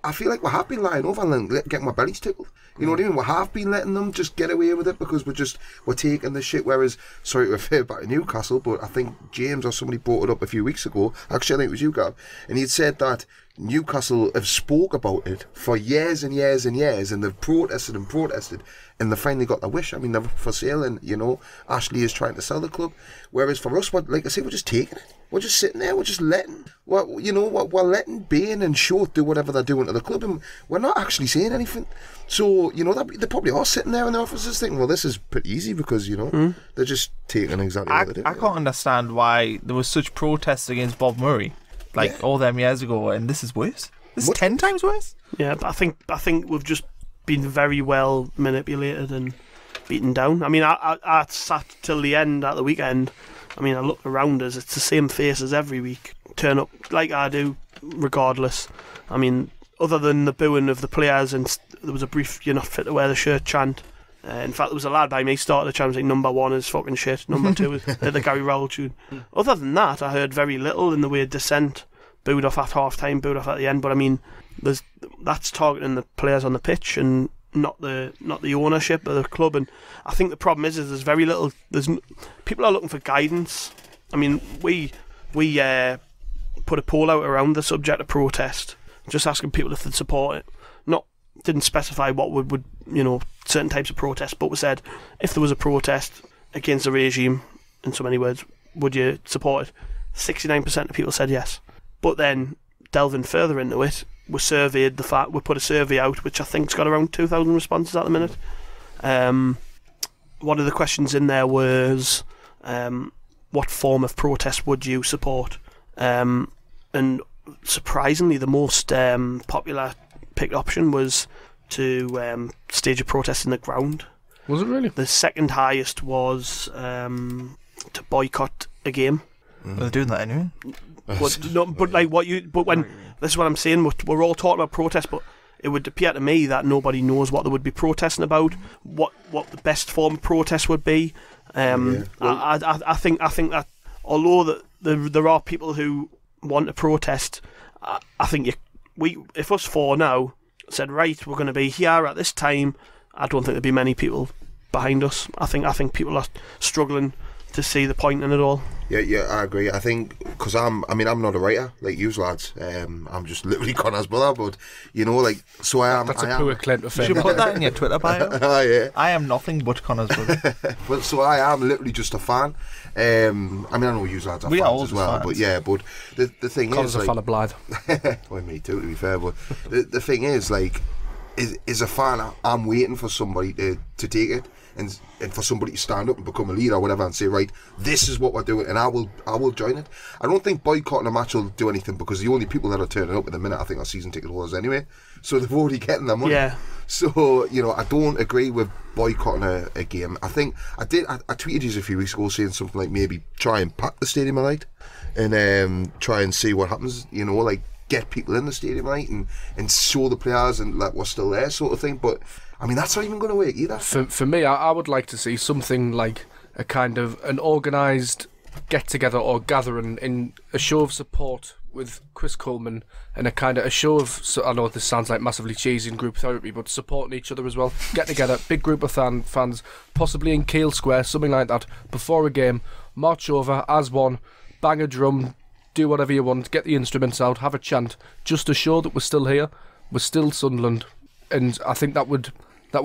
I feel like we have been lying over and getting my bellies tickled. You know what I mean? We have been letting them just get away with it because we're taking the shit. Whereas, sorry to refer back to Newcastle, but I think James or somebody brought it up a few weeks ago. Actually, I think it was you, Gab, and he'd said that Newcastle have spoke about it for years and years and years, and they've protested and protested, and they finally got their wish. I mean, they're for sale, and Ashley is trying to sell the club. Whereas for us, like I say, we're just taking it. We're just sitting there. We're just letting, we're letting Bain and Short do whatever they're doing to the club, and we're not actually saying anything. So they probably are sitting there in the offices thinking, well, this is pretty easy because they're just taking exactly what they do. I can't understand why there was such protests against Bob Murray, all them years ago, and this is worse. This is 10 times worse. Yeah, but I think we've just been very well manipulated and beaten down. I mean, I sat till the end at the weekend. I mean, I look around us, it's the same faces every week. Turn up like I do, regardless. I mean, other than the booing of the players, and there was a brief "you're not fit to wear the shirt" chant. In fact, there was a lad by me started the chant saying number 1 is fucking shit, number 2 is the Gary Rowell tune. Other than that, I heard very little in the way of dissent. Booed off at half time, booed off at the end. But I mean, that's targeting the players on the pitch and not the ownership of the club. And I think the problem is there's very little. People are looking for guidance. I mean, we put a poll out around the subject of protest, just asking people if they'd support it. Didn't specify what would certain types of protest, but we said if there was a protest against the regime, in so many words, would you support it? 69% of people said yes. But then delving further into it, we put a survey out, which I think's got around 2,000 responses at the minute. One of the questions in there was, what form of protest would you support? And surprisingly, the most popular picked option was to stage a protest in the ground. Was it really? The second highest was to boycott a game. Well, they're doing that anyway. This is what I'm saying. We're all talking about protest, but it would appear to me that nobody knows what they would be protesting about, what the best form of protest would be. I think that although there are people who want to protest, I think if us four now said, right, we're going to be here at this time, I don't think there'd be many people behind us. I think people are struggling to see the point in it all. Yeah, I agree. I think because I'm not a writer like you lads. I'm just literally Connor's brother, but so I am. That's a poor claim to fame. You should put that in your Twitter bio. Yeah. I am nothing but Connor's brother. But so I am literally just a fan. I know you lads are fans as well, fans. But the thing Connor's is, a fan of Blythe. Well, me too, to be fair. But the thing is, is a fan, I'm waiting for somebody to take it. And for somebody to stand up and become a leader or whatever and say, right, this is what we're doing, and I will join it. I don't think boycotting a match will do anything, because the only people that are turning up at the minute, I think, are season ticket holders anyway, so they've already getting their money. Yeah. So I don't agree with boycotting a game. I think I tweeted you a few weeks ago saying something like maybe try and pack the stadium at night and try and see what happens. Get people in the stadium at night and show the players and we're still there, sort of thing. But I mean, that's not even going to work either. For me, I would like to see something like a kind of an organised get-together or gathering in a show of support with Chris Coleman and a kind of a show of, so I know this sounds like massively cheesy and group therapy, but supporting each other as well. Get together, big group of fans, possibly in Keele Square, something like that, before a game, march over as one, bang a drum, do whatever you want, get the instruments out, have a chant, just to show that we're still here, we're still Sunderland, and I think that would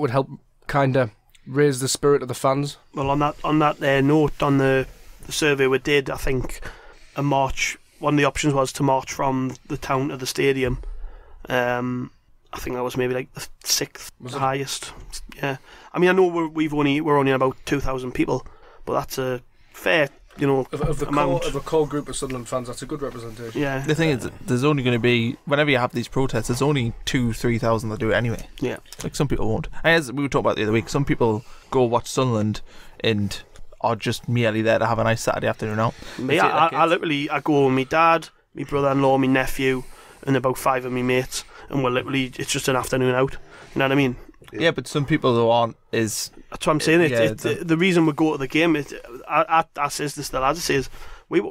help kind of raise the spirit of the fans. Well, on that note, on the survey we did, I think a march, one of the options was to march from the town to the stadium. I think that was maybe like the 6th highest. Yeah, I mean, I know we're only about 2,000 people, but that's a fair of the core group of Sunderland fans. That's a good representation. Yeah. The thing is, there's only going to be, whenever you have these protests, there's only 2,000-3,000 that do it anyway. Yeah. Some people won't. And as we were talking about the other week, some people go watch Sunderland and are just merely there to have a nice Saturday afternoon out. Me, I literally go with my dad, my brother-in-law, my nephew, and about 5 of my mates, and it's just an afternoon out. You know what I mean? Yeah, but some people though aren't. That's what I'm saying. The reason we go to the game is, I says this, the lads says, we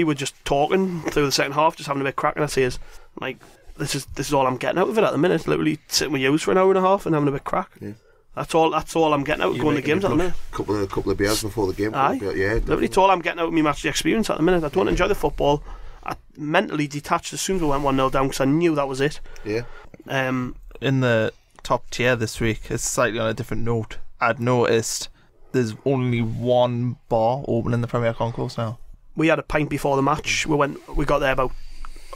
were just talking through the second half, just having a bit of crack, and I says, like, this is all I'm getting out of it at the minute. Literally sitting with you for an hour and a half and having a bit of crack. Yeah. That's all I'm getting out of going to games at the minute. Couple of beers before the game. Aye. Yeah. Literally, it's all I'm getting out of my match experience at the minute. I don't enjoy the football. I mentally detached as soon as we went 1-0 down because I knew that was it. Yeah. In the top tier this week, it's slightly on a different note. I'd noticed there's only one bar open in the Premier Concourse now. We had a pint before the match. We got there about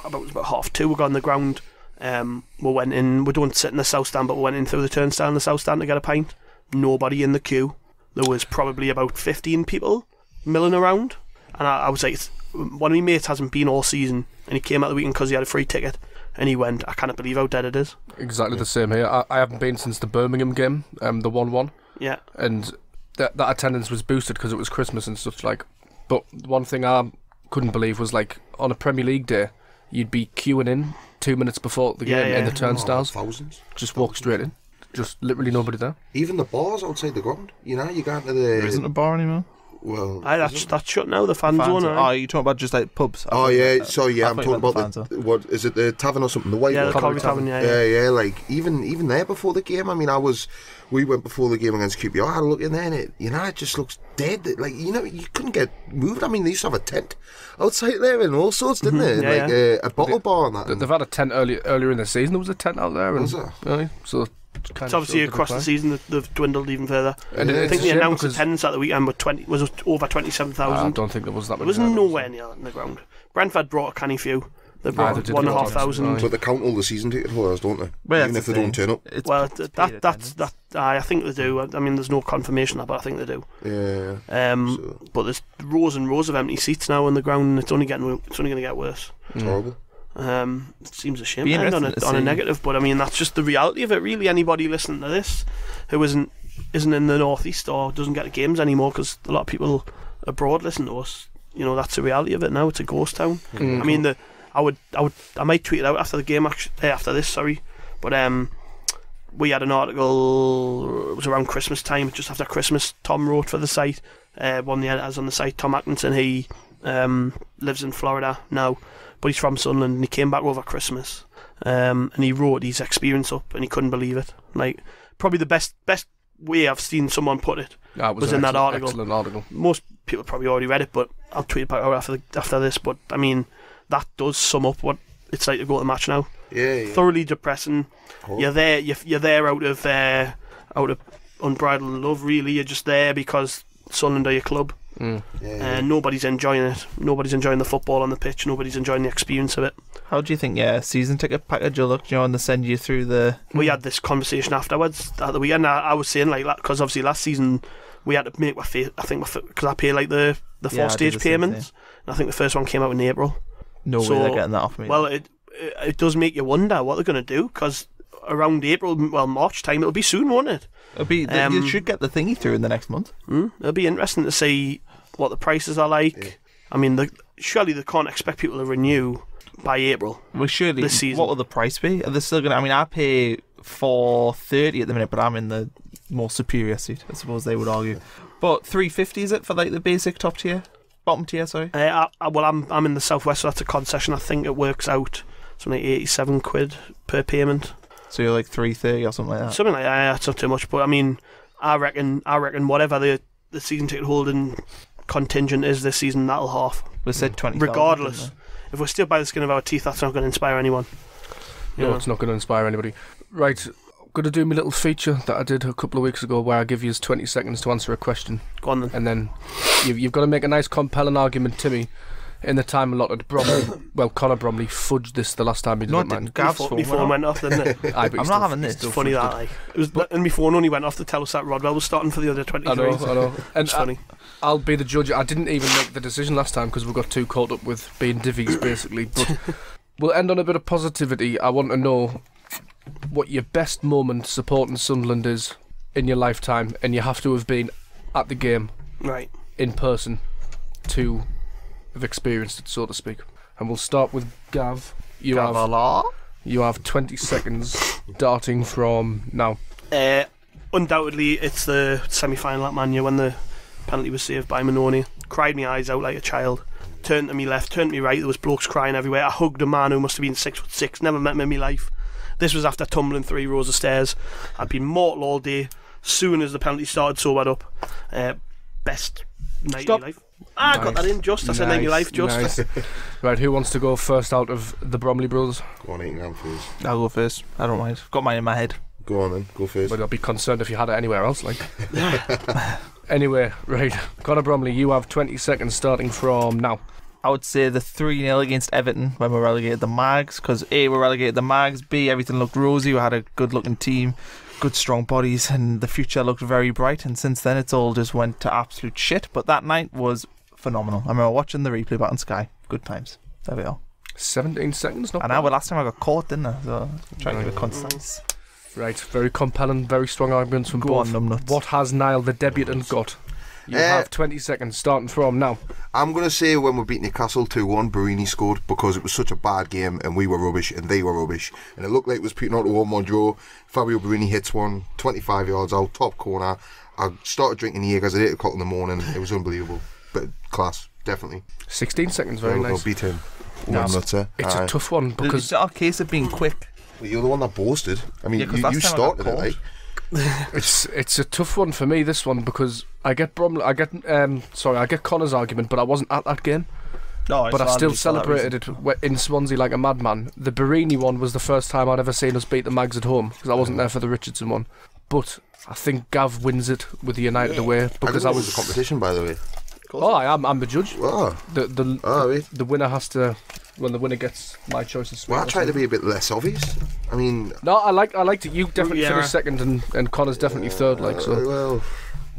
2:30. We got on the ground. We went in. We don't sit in the south stand, but we went in through the turnstile in the south stand to get a pint. Nobody in the queue. There was probably about 15 people milling around, and I was like, one of my mates hasn't been all season, and he came out the weekend because he had a free ticket, and he went, I cannot believe how dead it is. Exactly the same here. I haven't been since the Birmingham game, the 1-1. Yeah. And that attendance was boosted because it was Christmas and stuff like. But one thing I couldn't believe was like on a Premier League day, you'd be queuing in 2 minutes before the game in the turnstiles. Thousands. Just walk straight in. Just literally nobody there. Even the bars outside the ground. You know, you go into the... There isn't a bar anymore. Well... That's shut now, the fan zone. Oh, you're talking about just like pubs? Oh, yeah, sorry, yeah, I'm talking about the... What, is it the tavern or something? The White Yeah, one? the Colby Tavern, Yeah, like, even there before the game, I mean, we went before the game against QPR, I had a look in there and it just looks dead. Like, you know, you couldn't get moved. I mean, they used to have a tent outside there and all sorts, didn't they? A bottle bar and that. They've had a tent earlier in the season. There was a tent out there. Was there? Really? So it's obviously across the season they've dwindled even further. And I think the announced attendance at the weekend was over 27,000. I don't think there was that many. It was nowhere near that in the ground. Brentford brought a canny few. They brought 1,500. But they count all the season ticket holders, don't they? Well, even if they don't turn up. Well, I think they do. I mean, there's no confirmation of that, but I think they do. Yeah. But there's rows and rows of empty seats now on the ground, and it's only going to get worse. It's horrible. It seems a shame to end on a negative, but I mean that's just the reality of it. Really, anybody listening to this who isn't in the northeast or doesn't get the games anymore, because a lot of people abroad listen to us. You know, that's the reality of it now. It's a ghost town. I mean, I might tweet it out after the game. After this, sorry, but we had an article. It was around Christmas time, just after Christmas. Tom wrote for the site. One of the editors on the site, Tom Atkinson. He lives in Florida now, but he's from Sunderland, and he came back over Christmas, and he wrote his experience up, and he couldn't believe it. Like, probably the best way I've seen someone put it was in that article. Excellent article. Most people probably already read it, but I'll tweet it back out after this. But I mean, that does sum up what it's like to go to the match now. Yeah. Thoroughly depressing. Oh. You're there out of unbridled love. Really, you're just there because Sunderland are your club. And nobody's enjoying it. Nobody's enjoying the football on the pitch. Nobody's enjoying the experience of it. How do you think season ticket package will look, and they send you through the... We had this conversation afterwards at the weekend. I was saying, like, because obviously last season we had to make because I pay like the 4-stage payments, and I think the first one came out in April. No way they're getting that off me. Well, it does make you wonder what they're going to do, because around March time, it'll be soon, won't it? It'll be, you should get the thingy through in the next month. It'll be interesting to see what the prices are like. Yeah. I mean, surely they can't expect people to renew by April. Well, surely, this season. What will the price be? Are they still going to... I mean, I pay $4.30 at the minute, but I'm in the more superior seat, I suppose they would argue. But $3.50 is it for like the basic top tier? Bottom tier, sorry? I'm in the southwest, so that's a concession. I think it works out something like £87 per payment. So you're like $3.30 or something like that? Something like that, that's not too much. But I mean, I reckon whatever the season ticket holding contingent is this season, that'll half. We said 20,000. Regardless. If we're still by the skin of our teeth, that's not going to inspire anyone. No, it's not going to inspire anybody. Right, I'm going to do my little feature that I did a couple of weeks ago where I give you 20 seconds to answer a question. Go on then. And then you've got to make a nice compelling argument to me in the time allotted. Connor Bromley fudged this the last time he did it, man. My phone went off, didn't it? I'm not having this. It's funny that, like. And my phone only went off to tell us that Rodwell was starting for the other 23. I know. And it's funny. I'll be the judge. I didn't even make the decision last time because we got too caught up with being divvies, basically. But we'll end on a bit of positivity. I want to know what your best moment supporting Sunderland is in your lifetime, and you have to have been at the game, right, in person, to have experienced it, so to speak. And we'll start with Gav. You have 20 seconds darting from now. Undoubtedly, it's the semi-final at Man U when the penalty was saved by Manoni. Cried my eyes out like a child. Turned to me left, turned to me right. There was blokes crying everywhere. I hugged a man who must have been 6'6". Never met him in my life. This was after tumbling 3 rows of stairs. I'd been mortal all day. Soon as the penalty started, sobered up. Best night of my life. I got that in just. I said name your life just. Nice. Right, who wants to go first out of the Bromley brothers? Go on, Ethan, first. I'll go first. I don't mind. Got mine in my head. Go on then, go first. But I'll be concerned if you had it anywhere else, like. Anyway, right, Conor Bromley, you have 20 seconds starting from now. I would say the 3-0 against Everton when we relegated the Mags, because A, we relegated the Mags, B, everything looked rosy, we had a good looking team, good strong bodies, and the future looked very bright, and since then it's all just went to absolute shit. But that night was phenomenal. I remember watching the replay back on Sky. Good times. There we are. 17 seconds, not And bad. last time I got caught, didn't I? So I'm trying to be concise. Right, very compelling, very strong arguments from Go both. on, numbnuts. What has Niall, the debutant, got? You have 20 seconds starting from now. I'm going to say when we beat Newcastle 2-1, Barini scored because it was such a bad game and we were rubbish and they were rubbish. And it looked like it was putting out a 1-1 draw. Fabio Barini hits one, 25 yards out, top corner. I started drinking Jaegers at 8 o'clock in the morning. It was unbelievable. But class, definitely. 16 seconds, very We'll nice. beat him. No, It's It's a tough one because It's not a case of being quick. Well, you're the one that boasted. I mean, Yeah, 'cause you last time I got started it, like. it's a tough one for me, this one, because I get Connor's argument, but I wasn't at that game. No, But I still celebrated it in Swansea like a madman. The Barini one was the first time I'd ever seen us beat the Mags at home, because I wasn't there for the Richardson one. But I think Gav wins it with the United away, because I I was was... the competition, by the way. Oh, I'm the judge. Oh, right. The winner has to... When the winner gets my choice of sweet. Well, I tried to be a bit less obvious. I mean... No, I liked it. You definitely Yeah. finished second, and Connor's definitely third, like, so... Well,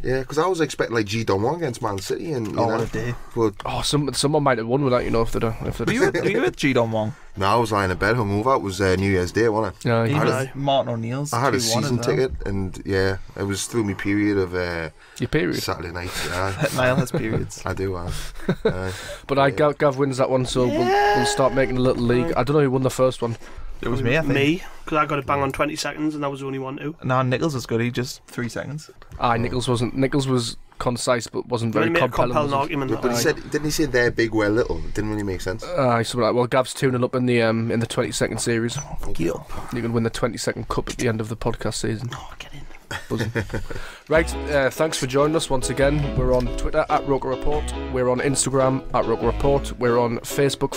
yeah, because I was expecting like G Don against Man City, and you Oh, know, what a day. but Oh, someone might have won with that, you know, if they'd Were you with G-Don Wong? no, I was lying in bed hungover. It was New Year's Day, wasn't it? Yeah, He you- was Martin O'Neill's. I had a 2-1 season as well. ticket, and yeah, it was through my period of your period. Saturday night. Yeah, Niall has periods. I do. But Gav wins that one, so we'll start making a little league. I don't know who won the first one. It was me, I think. Me, because I got it bang on 20 seconds and that was the only one too. No, Nichols was good. He just 3 seconds. Nichols wasn't. Nichols was concise, but wasn't very He made a compelling. compelling was argument. But that he way. said, didn't he say they're big, we're little? It didn't really make sense. Something like, well, Gav's tuning up in the 20-second series. Get up. You can win the 20-second cup at the end of the podcast season. Oh, get in. Buzzing. Right, thanks for joining us once again. We're on Twitter at Roker Report. We're on Instagram at Roker Report. We're on Facebook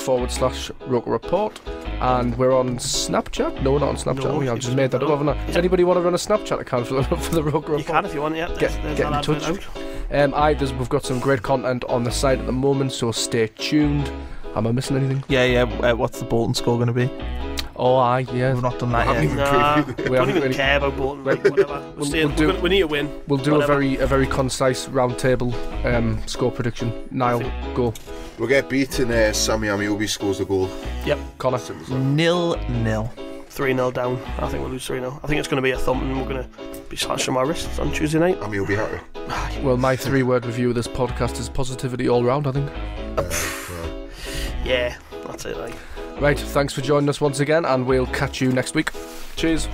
/Roker Report. And we're on Snapchat. No, we're not on Snapchat. No, I've just made that up, haven't I? Does anybody want to run a Snapchat account for the Roker Report? You can if you want, yeah. Get in touch. We've got some great content on the site at the moment, so stay tuned. Am I missing anything? Yeah. What's the Bolton score going to be? Oh, yeah. We've not done I that haven't yet. even Nah, previewed. we don't even really- care about Bolton, like, whatever. We need to win. We'll do Whatever. a very concise round table score prediction. Niall, go. We'll get beat and Sammy Amiobi scores the goal. Connor. 0-0. 3-0 down. I think we'll lose 3-0. I think it's going to be a thump and we're going to be slashing our wrists on Tuesday night. Amiobi happy. Well, my 3-word review of this podcast is positivity all round, I think. Yeah, that's it, like. Right, thanks for joining us once again, and we'll catch you next week. Cheers.